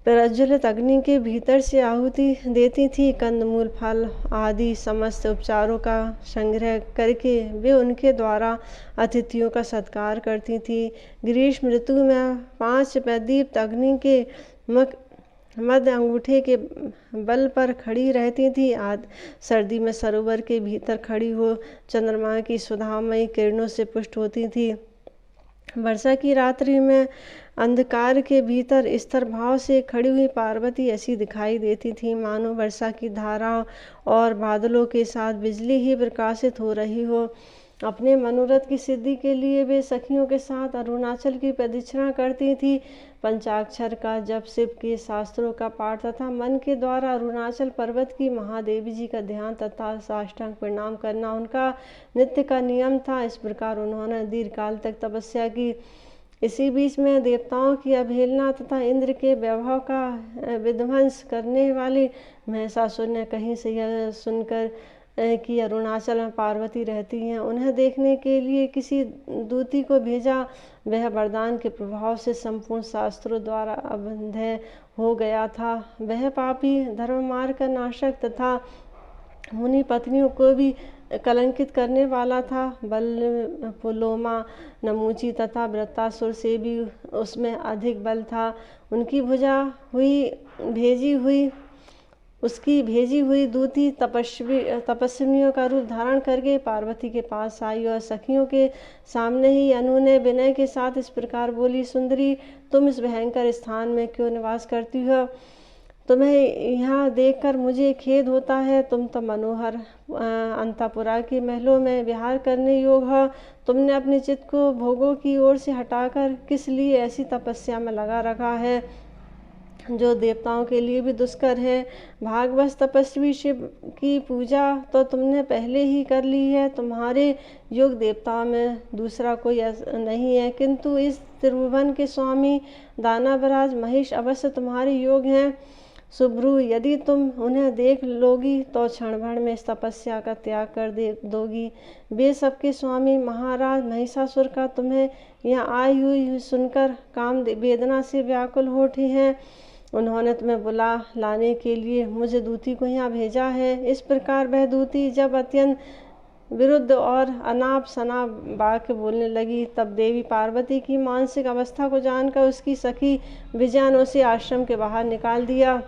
प्रज्वलित अग्नि के भीतर से आहुति देती थी। कंदमूल फल आदि समस्त उपचारों का संग्रह करके वे उनके द्वारा अतिथियों का सत्कार करती थी। ग्रीष्म ऋतु में 5 प्रदीप्त अग्नि के मध्य अंगूठे के बल पर खड़ी रहती थी। सर्दी में सरोवर के भीतर खड़ी हो चंद्रमा की सुधामयी किरणों से पुष्ट होती थी। वर्षा की रात्रि में अंधकार के भीतर स्थिर भाव से खड़ी हुई पार्वती ऐसी दिखाई देती थी मानो वर्षा की धाराओं और बादलों के साथ बिजली ही प्रकाशित हो रही हो। अपने मनोरथ की सिद्धि के लिए वे सखियों के साथ अरुणाचल की प्रदक्षिणा करती थी। पंचाक्षर का जप, शिव के शास्त्रों का पाठ तथा मन के द्वारा अरुणाचल पर्वत की महादेवी जी का ध्यान तथा साष्टांग प्रणाम करना उनका नित्य का नियम था। इस प्रकार उन्होंने दीर्घकाल तक तपस्या की। इसी बीच में देवताओं की अवहेलना तथा इंद्र के वैभव का विध्वंस करने वाले महिषासुर ने कहीं से यह सुनकर कि अरुणाचल में पार्वती रहती हैं, उन्हें देखने के लिए किसी दूती को भेजा। वह वरदान के प्रभाव से संपूर्ण शास्त्रों द्वारा अबंध हो गया था। वह पापी धर्म मार्ग का नाशक तथा मुनि पत्नियों को भी कलंकित करने वाला था। बल पुलोमा नमूची तथा वृत्तासुर से भी उसमें अधिक बल था। उसकी भेजी हुई दूती तपस्विनियों का रूप धारण करके पार्वती के पास आई और सखियों के सामने ही अनुनय विनय के साथ इस प्रकार बोली, सुंदरी, तुम इस भयंकर स्थान में क्यों निवास करती हो? तुम्हें यहाँ देखकर मुझे खेद होता है। तुम तो मनोहर अंतपुरा के महलों में विहार करने योग्य हो। तुमने अपने चित्त को भोगों की ओर से हटाकर किस लिए ऐसी तपस्या में लगा रखा है जो देवताओं के लिए भी दुष्कर है। भागवत तपस्वी शिव की पूजा तो तुमने पहले ही कर ली है। तुम्हारे योग देवताओं में दूसरा कोई नहीं है, किंतु इस त्रिभुवन के स्वामी दानवराज महेश अवश्य तुम्हारे योग हैं। सुब्रू, यदि तुम उन्हें देख लोगी तो क्षण भर में इस तपस्या का त्याग कर दोगी। वे सबके स्वामी महाराज महिषासुर का तुम्हें यहाँ आई हुई सुनकर काम वेदना से व्याकुल हो उठे हैं। उन्होंने तुम्हें बुला लाने के लिए मुझे दूती को यहाँ भेजा है। इस प्रकार वह दूती जब अत्यंत विरुद्ध और अनाप शनाप वाक्य बोलने लगी, तब देवी पार्वती की मानसिक अवस्था को जानकर उसकी सखी विजया ने उसे आश्रम के बाहर निकाल दिया।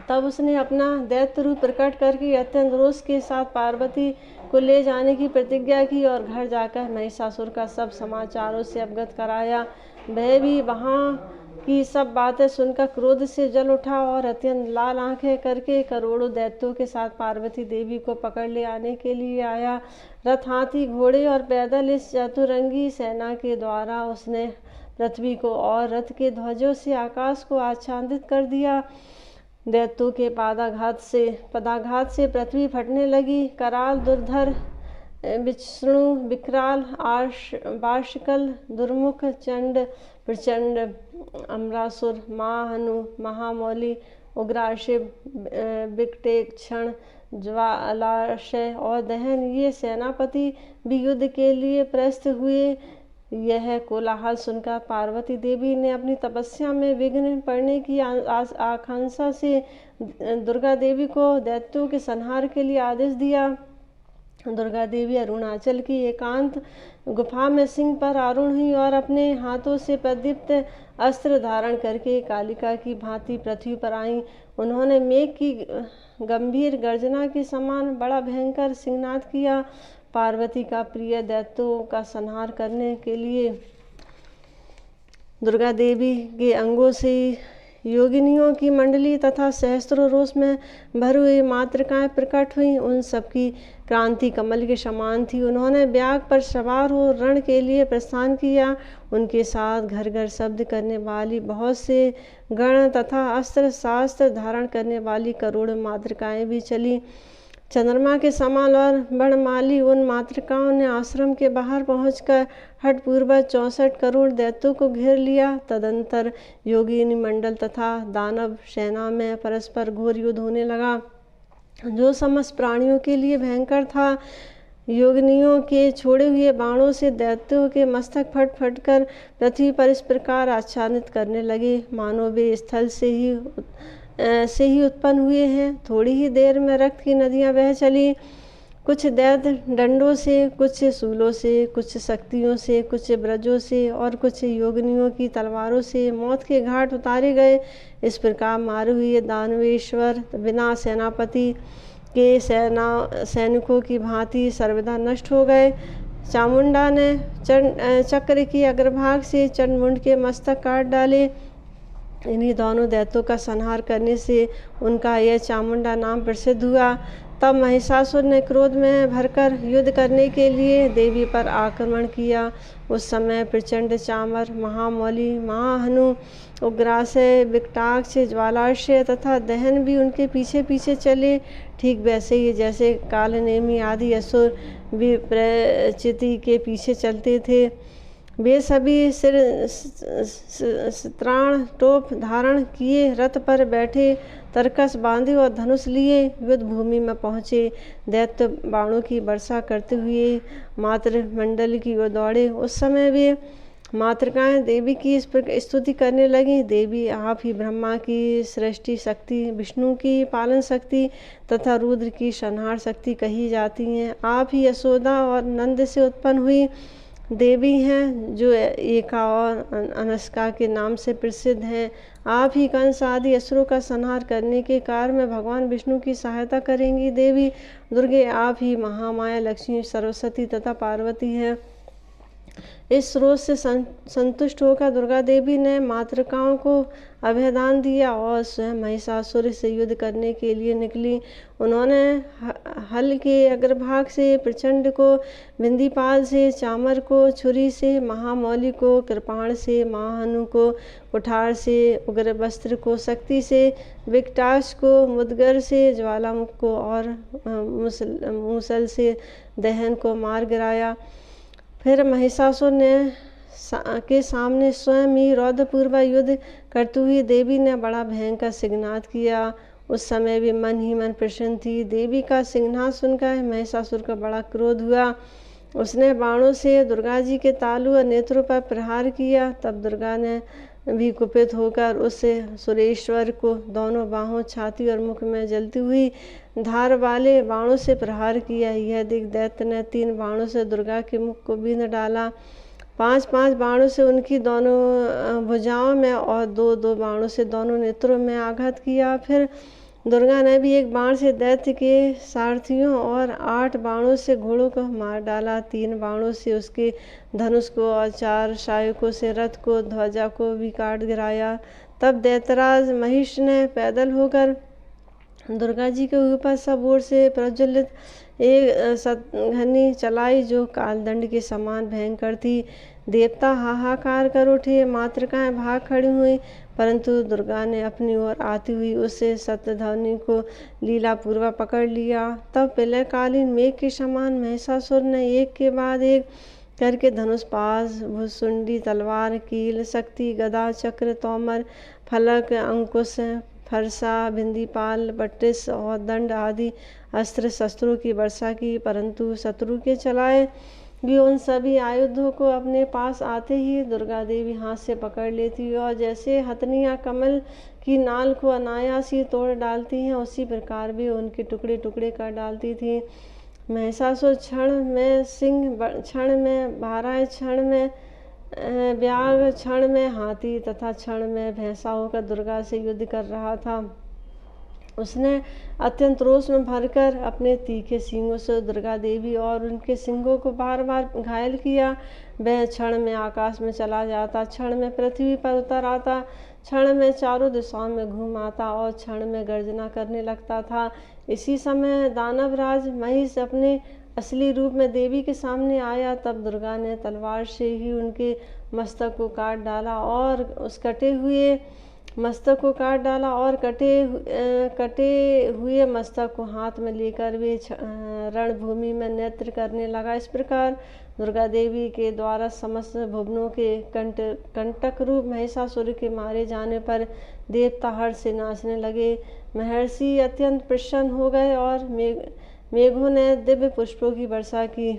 तब उसने अपना दैत्य रूप प्रकट करके अत्यंत रोष के साथ पार्वती को ले जाने की प्रतिज्ञा की और घर जाकर महिषासुर का सब समाचारों से अवगत कराया। वह भी वहाँ की सब बातें सुनकर क्रोध से जल उठा और अत्यंत लाल आंखें करके करोड़ों दैत्यों के साथ पार्वती देवी को पकड़ ले आने के लिए आया। रथ, हाथी, घोड़े और पैदल इस चतुरंगी सेना के द्वारा उसने पृथ्वी को और रथ के ध्वजों से आकाश को आच्छादित कर दिया। दैत्यों के पदाघात से पृथ्वी फटने लगी। कराल, दुर्धर, विष्णु, विकराल, बाष्कल, दुर्मुख, चंड, प्रचंड, अमरासुर, महाहनु, महामौली, उग्राशिव, विकटेक्षण, ज्वालाशय और दहन, ये सेनापति भी युद्ध के लिए प्रस्थ हुए। यह कोलाहल सुनकर पार्वती देवी ने अपनी तपस्या में विघ्न पड़ने की आकांक्षा से दुर्गा देवी को दैत्यों के संहार के लिए आदेश दिया। दुर्गा देवी अरुणाचल की एकांत गुफा में सिंह पर आरूढ़ हुई और अपने हाथों से प्रदीप्त अस्त्र धारण करके कालिका की भांति पृथ्वी पर आईं। उन्होंने मेघ की गंभीर गर्जना के समान बड़ा भयंकर सिंहनाद किया। पार्वती का प्रिय दैत्यों का संहार करने के लिए दुर्गा देवी के अंगों से योगिनियों की मंडली तथा सहस्त्रों रोष में भरी हुई मातृकाएं प्रकट हुई। उन सबकी क्रांति कमल के समान थी। उन्होंने व्याघ्र पर सवार हो रण के लिए प्रस्थान किया। उनके साथ घर घर शब्द करने वाली बहुत से गण तथा अस्त्र शास्त्र धारण करने वाली करोड़ों मातृकाएं भी चली। चंद्रमा के समान और बड़माली उन मातृकाओं ने आश्रम के बाहर पहुंचकर हठपूर्वक 64 करोड़ दैत्यों को घेर लिया। तदंतर योगिनी मंडल तथा दानव सेना में परस्पर घोर युद्ध होने लगा, जो समस्त प्राणियों के लिए भयंकर था। योगिनियों के छोड़े हुए बाणों से दैत्यों के मस्तक फट फट कर पृथ्वी पर इस प्रकार आच्छादित करने लगे, मानो वे स्थल से ही उत्पन्न हुए हैं। थोड़ी ही देर में रक्त की नदियां बह चली। कुछ दैत्य डंडों से, कुछ शूलों से, कुछ शक्तियों से, कुछ ब्रजों से और कुछ योगिनियों की तलवारों से मौत के घाट उतारे गए। इस प्रकार मारे हुए दानवेश्वर बिना सेनापति के सैनिकों की भांति सर्वदा नष्ट हो गए। चामुंडा ने चक्र की अग्रभाग से चंडमुंड के मस्तक काट डाले। इन्हीं दोनों दैत्यों का संहार करने से उनका यह चामुंडा नाम प्रसिद्ध हुआ। तब महिषासुर ने क्रोध में भरकर युद्ध करने के लिए देवी पर आक्रमण किया। उस समय प्रचंड चामर, महामौली, महाहनु, उग्रासय, विकटाक्ष, ज्वालाशय तथा दहन भी उनके पीछे पीछे चले। ठीक वैसे ही जैसे कालनेमी आदि असुर विप्रचिति के पीछे चलते थे। वे सभी सिर त्राण टोप धारण किए रथ पर बैठे, तरकस बांधे और धनुष लिए युद्ध भूमि में पहुँचे। दैत्य बाणों की वर्षा करते हुए मातृमंडल की ओर दौड़े। उस समय वे मातृकाएं देवी की स्तुति करने लगी। देवी, आप ही ब्रह्मा की सृष्टि शक्ति, विष्णु की पालन शक्ति तथा रुद्र की संहार शक्ति कही जाती हैं। आप ही यशोदा और नंद से उत्पन्न हुई देवी हैं, जो एका और अनस्का के नाम से प्रसिद्ध हैं। आप ही कंस आदि असुरों का संहार करने के कार्य में भगवान विष्णु की सहायता करेंगी। देवी दुर्गे, आप ही महामाया, लक्ष्मी, सरस्वती तथा पार्वती हैं। इस स्रोत से संतुष्ट होकर दुर्गा देवी ने मातृकाओं को अभयदान दिया और स्वयं महिषासुर से युद्ध करने के लिए निकली। उन्होंने हल के अग्रभाग से प्रचंड को, बिंदीपाल से चामर को, छुरी से महामौली को, कृपाण से महाहनु को, कुठार से उग्रवस्त्र को, शक्ति से विकटाक्ष को, मुदगर से ज्वालामुख को और मूसल से दहन को मार गिराया। फिर महिषासुर के सामने स्वयं ही रौद्रपूर्वक युद्ध करती हुई देवी ने बड़ा भयंकर सिंहनाद किया। उस समय भी मन ही मन प्रसन्न थी। देवी का सिंहनाद सुनकर महिषासुर का बड़ा क्रोध हुआ। उसने बाणों से दुर्गा जी के तालू और नेत्रों पर प्रहार किया। तब दुर्गा ने भी कुपित होकर उस सुरेश्वर को दोनों बाहों, छाती और मुख में जलती हुई धार वाले बाणों से प्रहार किया। यह देख दैत्य ने 3 बाणों से दुर्गा के मुख को बींध डाला, 5-5 बाणों से उनकी दोनों भुजाओं में और 2-2 बाणों से दोनों नेत्रों में आघात किया। फिर दुर्गा ने भी 1 बाण से दैत्य के सारथियों और 8 बाणों से घोड़ों को मार डाला। 3 बाणों से उसके धनुष को और 4 सहायकों से रथ को, ध्वजा को भी काट गिराया। तब दैत्यराज महिष ने पैदल होकर दुर्गा जी के ऊपर सब ओर से प्रज्वलित एक सतघनी चलाई, जो कालदंड के समान भयंकर थी। देवता हाहाकार कर उठे, मातृकाएं भाग खड़ी हुई, परंतु दुर्गा ने अपनी ओर आती हुई उस सतध्वनि को लीलापूर्वक पकड़ लिया। तब प्रलयकालीन मेघ के समान महिषासुर ने एक के बाद एक करके धनुष, पाश, भुजसुंडी, तलवार, कील, शक्ति, गदा, चक्र, तोमर, फलक, अंकुश, फरसा, बिंदीपाल, बट्टिस और दंड आदि अस्त्र शस्त्रों की वर्षा की, परंतु शत्रु के चलाए कि उन सभी आयुधों को अपने पास आते ही दुर्गा देवी हाथ से पकड़ लेती और जैसे हथनियाँ कमल की नाल को अनायास ही तोड़ डालती हैं, उसी प्रकार भी उनके टुकड़े टुकड़े कर डालती थी। महिषासुर क्षण में सिंह, क्षण में भाराएं, क्षण में व्याघ्र, क्षण में हाथी तथा क्षण में भैंसा होकर दुर्गा से युद्ध कर रहा था। उसने अत्यंत रोष में भरकर अपने तीखे सींगों से दुर्गा देवी और उनके सिंगों को बार बार घायल किया। वह क्षण में आकाश में चला जाता, क्षण में पृथ्वी पर उतर आता, क्षण में चारों दिशाओं में घूम आता और क्षण में गर्जना करने लगता था। इसी समय दानवराज महिष अपने असली रूप में देवी के सामने आया। तब दुर्गा ने तलवार से ही उनके मस्तक को काट डाला और उस कटे हुए हुए मस्तक को हाथ में लेकर वे रणभूमि में नृत्य करने लगा। इस प्रकार दुर्गा देवी के द्वारा समस्त भुवनों के कंटक रूप महिषासुर के मारे जाने पर देवता हर्ष से नाचने लगे। महर्षि अत्यंत प्रसन्न हो गए और मेघों ने दिव्य पुष्पों की वर्षा की।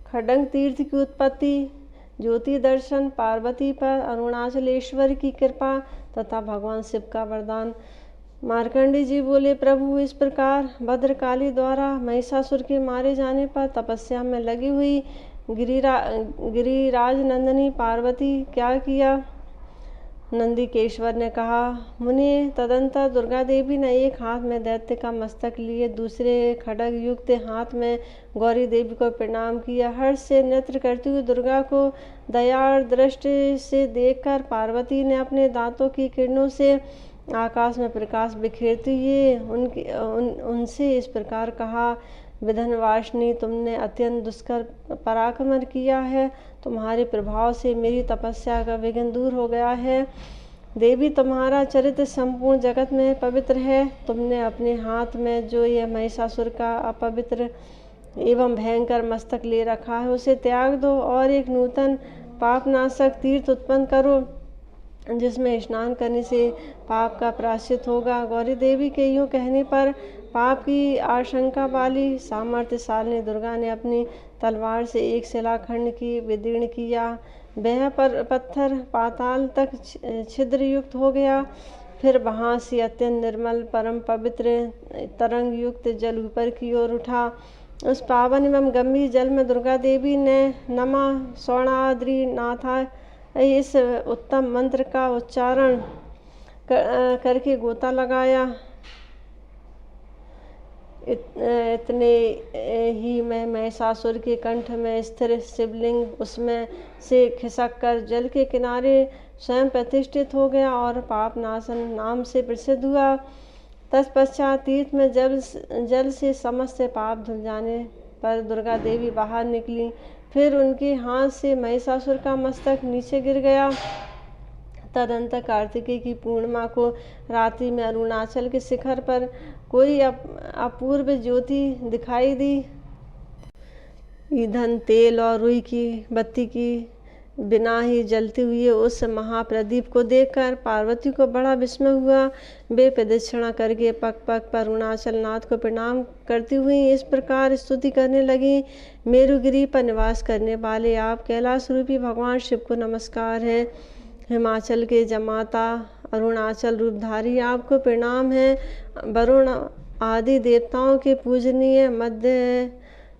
खड्ग तीर्थ की उत्पत्ति, ज्योति दर्शन, पार्वती पर अरुणाचलेश्वर की कृपा तथा भगवान शिव का वरदान। मार्कंडेय जी बोले, प्रभु इस प्रकार भद्रकाली द्वारा महिषासुर के मारे जाने पर तपस्या में लगी हुई गिरिराज नंदिनी पार्वती क्या किया? नंदीकेश्वर ने कहा, मुनि, तदंतर दुर्गा देवी ने एक हाथ में दैत्य का मस्तक लिए, दूसरे खड्ग युक्त हाथ में गौरी देवी को प्रणाम किया। हर्ष से नृत्य करती हुई दुर्गा को दयाल दृष्टि से देखकर पार्वती ने अपने दांतों की किरणों से आकाश में प्रकाश बिखेरते हुए उनसे इस प्रकार कहा, विधनवासिनी, तुमने अत्यंत दुष्कर पराक्रम किया है। तुम्हारे प्रभाव से मेरी तपस्या का विघ्न दूर हो गया है। देवी, तुम्हारा चरित्र संपूर्ण जगत में पवित्र है। तुमने अपने हाथ में जो यह महिषासुर का अपवित्र एवं भयंकर मस्तक ले रखा है, उसे त्याग दो और एक नूतन पापनाशक तीर्थ उत्पन्न करो, जिसमें स्नान करने से पाप का प्रायश्चित होगा। गौरी देवी के यूँ कहने पर पाप की आशंका वाली सामर्थ्यशालिनी दुर्गा ने अपनी तलवार से एक शिलाखंड की विदीर्ण किया। वह पत्थर पाताल तक छिद्र युक्त हो गया। फिर वहाँ से अत्यंत निर्मल परम पवित्र तरंग युक्त जल ऊपर की ओर उठा। उस पावन एवं गंभीर जल में दुर्गा देवी ने नमः स्वर्णाद्रिनाथाय इस उत्तम मंत्र का उच्चारण करके गोता लगाया। इतने ही में महिषासुर के कंठ में स्थिर शिवलिंग उसमें से खिसक कर जल के किनारे स्वयं प्रतिष्ठित हो गया और पापनाशन नाम से प्रसिद्ध हुआ। तत्पश्चात तीर्थ में जल से समस्त पाप धुल जाने पर दुर्गा देवी बाहर निकली। फिर उनके हाथ से महिषासुर का मस्तक नीचे गिर गया। तदंतर कार्तिकेय की पूर्णिमा को रात्रि में अरुणाचल के शिखर पर कोई अपूर्व ज्योति दिखाई दी। ईंधन, तेल और रुई की बत्ती की बिना ही जलते हुए उस महाप्रदीप को देखकर पार्वती को बड़ा विस्मय हुआ। वे प्रदक्षिणा करके पग पग पर अरुणाचल नाथ को प्रणाम करती हुई इस प्रकार स्तुति करने लगी, मेरुगिरी पर निवास करने वाले आप कैलाश रूपी भगवान शिव को नमस्कार है। हिमाचल के जमाता अरुणाचल रूपधारी आपको प्रणाम है। वरुण आदि देवताओं के पूजनीय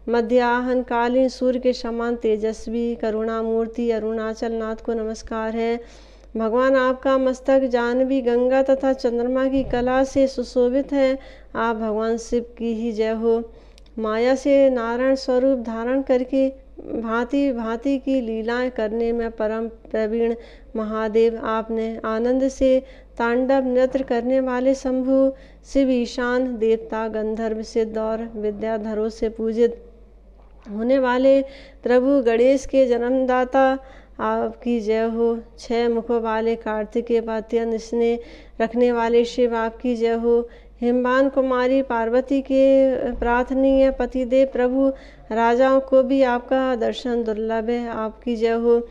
मध्याह्न कालीन सूर्य के समान तेजस्वी करुणामूर्ति अरुणाचल नाथ को नमस्कार है। भगवान, आपका मस्तक जानवी गंगा तथा चंद्रमा की कला से सुशोभित है। आप भगवान शिव की ही जय हो। माया से नारायण स्वरूप धारण करके भांति भांति की लीलाएं करने में परम प्रवीण महादेव, आपने आनंद से तांडव नृत्य करने वाले शंभु शिव, ईशान देवता, गंधर्व, सिद्ध और विद्याधरों से पूजित होने वाले प्रभु गणेश के जन्मदाता, आपकी जय हो। 6 मुखों वाले कार्तिकेय पर अत्यंत स्नेह रखने वाले शिव, आपकी जय हो। हिमवान कुमारी पार्वती के प्रार्थनीय पतिदेव प्रभु, राजाओं को भी आपका दर्शन दुर्लभ है, आपकी जय हो।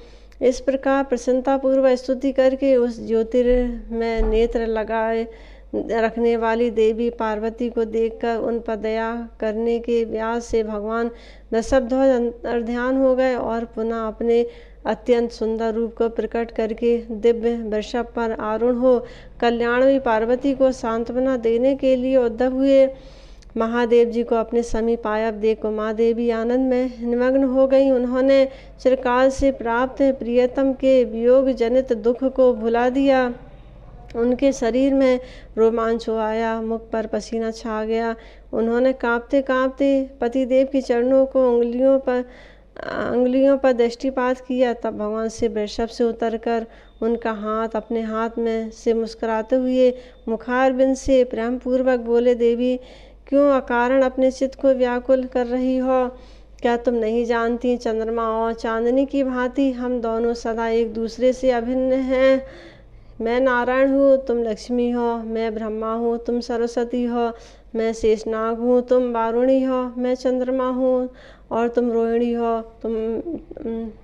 इस प्रकार प्रसन्नतापूर्वक स्तुति करके उस ज्योतिर्मय नेत्र लगाए रखने वाली देवी पार्वती को देखकर उन पर दया करने के व्यास से भगवान वृषभध्वज अंतर्ध्यान हो गए और पुनः अपने अत्यंत सुंदर रूप को प्रकट करके दिव्य वृषभ पर आरूढ़ हो कल्याणवी पार्वती को सांत्वना देने के लिए उद्यत हुए। महादेव जी को अपने समीप आया देख उमा देवी आनंद में निमग्न हो गई। उन्होंने चिरकाल से प्राप्त प्रियतम के वियोग जनित दुख को भुला दिया। उनके शरीर में रोमांच हो आया, मुख पर पसीना छा गया। उन्होंने कांपते कांपते पतिदेव के चरणों को अंगुलियों पर दृष्टिपात किया। तब भगवान से वृषभ से उतरकर उनका हाथ अपने हाथ में से मुस्कुराते हुए मुखारबिंद से प्रेम पूर्वक बोले, देवी क्यों अकारण अपने चित्त को व्याकुल कर रही हो? क्या तुम नहीं जानती चंद्रमा और चांदनी की भांति हम दोनों सदा एक दूसरे से अभिन्न हैं। मैं नारायण हूँ, तुम लक्ष्मी हो। मैं ब्रह्मा हूँ, तुम सरस्वती हो। मैं शेषनाग हूँ, तुम वारुणी हो। मैं चंद्रमा हूँ और तुम रोहिणी हो।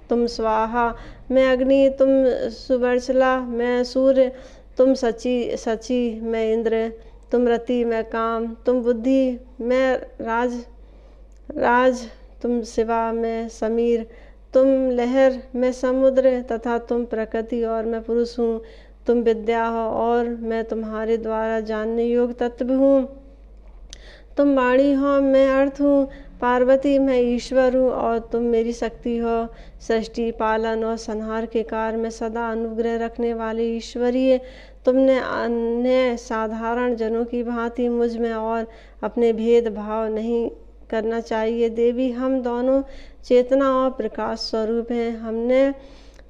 तुम स्वाहा। मैं अग्नि, तुम सुवर्चला। मैं सूर्य, तुम सची। मैं इंद्र, तुम रति। मैं काम, तुम बुद्धि। मैं राज, तुम शिवा। मैं समीर, तुम लहर। मैं समुद्र तथा तुम प्रकृति और मैं पुरुष हूँ। तुम विद्या हो और मैं तुम्हारे द्वारा जानने योग्य तत्व हूँ। तुम वाणी हो, मैं अर्थ हूँ। पार्वती, मैं ईश्वर हूँ और तुम मेरी शक्ति हो। सृष्टि, पालन और संहार के कार्य में सदा अनुग्रह रखने वाले ईश्वरीय तुमने अन्य साधारण जनों की भांति मुझ में और अपने भेदभाव नहीं करना चाहिए। देवी, हम दोनों चेतना और प्रकाश स्वरूप हैं। हमने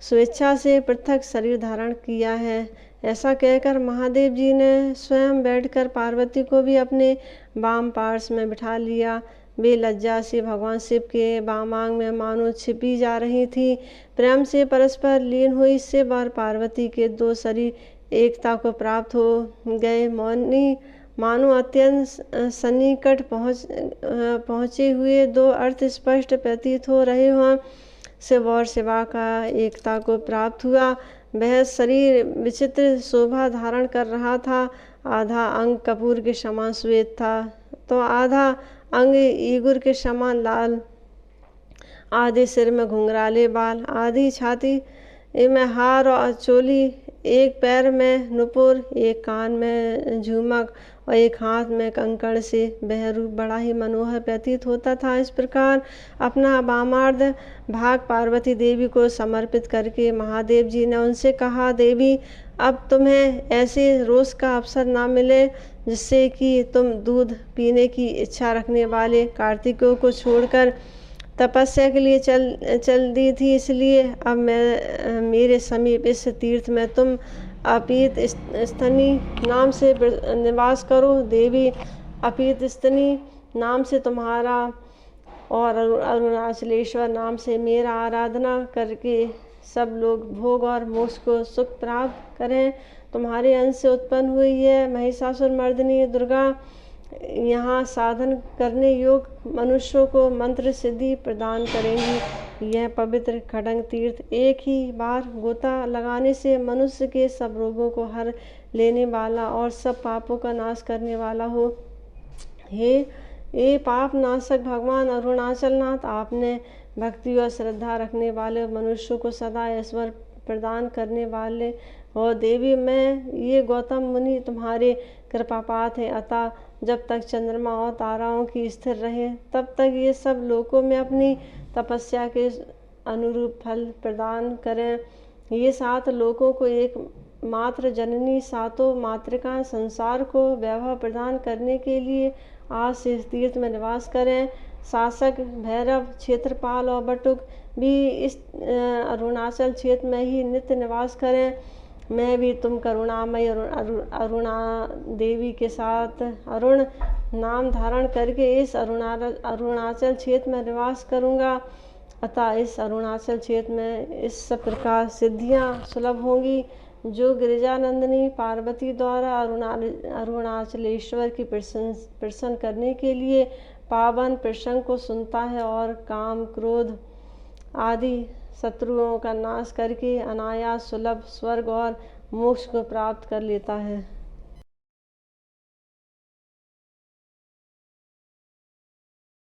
स्वेच्छा से पृथक शरीर धारण किया है। ऐसा कहकर महादेव जी ने स्वयं बैठकर पार्वती को भी अपने वाम पार्श्व में बिठा लिया। वे लज्जा से भगवान शिव के वामांग में मानो छिपी जा रही थी। प्रेम से परस्पर लीन हुई शिव और पार्वती के दो शरीर एकता को प्राप्त हो गए। मौनी मानो अत्यंत सन्निकट पहुँचे हुए दो अर्थ स्पष्ट प्रतीत हो रहे हों। शिव और शिवा का एकता को प्राप्त हुआ। वह शरीर विचित्र शोभा धारण कर रहा था। आधा अंग कपूर के समान श्वेत था तो आधा अंग ईगुर के समान लाल। आधे सिर में घुंघराले बाल, आधी छाती में हार और चोली, एक पैर में नुपुर, एक कान में झुमक और एक हाथ में कंकड़ से वह रूप बड़ा ही मनोहर प्रतीत होता था। इस प्रकार अपना वामार्ध भाग पार्वती देवी को समर्पित करके महादेव जी ने उनसे कहा, देवी अब तुम्हें ऐसे रोज का अवसर ना मिले जिससे कि तुम दूध पीने की इच्छा रखने वाले कार्तिकों को छोड़कर तपस्या के लिए चल दी थी। इसलिए अब मैं मेरे समीप इस तीर्थ में तुम अपीत स्तनी नाम से निवास करो। देवी, अपीत स्तनी नाम से तुम्हारा और अरुणाचलेश्वर नाम से मेरा आराधना करके सब लोग भोग और मोक्ष को सुख प्राप्त करें। तुम्हारे अंश से उत्पन्न हुई है महिषासुर मर्दिनी दुर्गा यहाँ साधन करने योग्य मनुष्यों को मंत्र सिद्धि प्रदान करेंगी। यह पवित्र खड़ंग तीर्थ एक ही बार गोता लगाने से मनुष्य के सब रोगों को हर लेने वाला और सब पापों का नाश करने वाला हो। हे पाप नाशक भगवान अरुणाचलनाथ, आपने भक्ति और श्रद्धा रखने वाले मनुष्यों को सदा ऐश्वर्य प्रदान करने वाले हो। देवी, मैं ये गौतम मुनि तुम्हारे कृपापात है। अतः जब तक चंद्रमा और ताराओं की स्थिर रहे तब तक ये सब लोकों में अपनी तपस्या के अनुरूप फल प्रदान करें। ये 7 लोकों को एक मात्र जननी सातों मातृका संसार को वैभव प्रदान करने के लिए आज से इस तीर्थ में निवास करें। शासक, भैरव, क्षेत्रपाल और बटुक भी इस अरुणाचल क्षेत्र में ही नित्य निवास करें। मैं भी तुम करुणामय अरुणा देवी के साथ अरुण नाम धारण करके इस अरुणाचल क्षेत्र में निवास करूँगा। अतः इस अरुणाचल क्षेत्र में इस सब प्रकार सिद्धियाँ सुलभ होंगी जो गिरिजानंदिनी पार्वती द्वारा अरुणाचलेश्वर की प्रसन्न करने के लिए पावन प्रसंग को सुनता है और काम, क्रोध आदि शत्रुओं का नाश करके अनायास सुलभ स्वर्ग और मोक्ष को प्राप्त कर लेता है।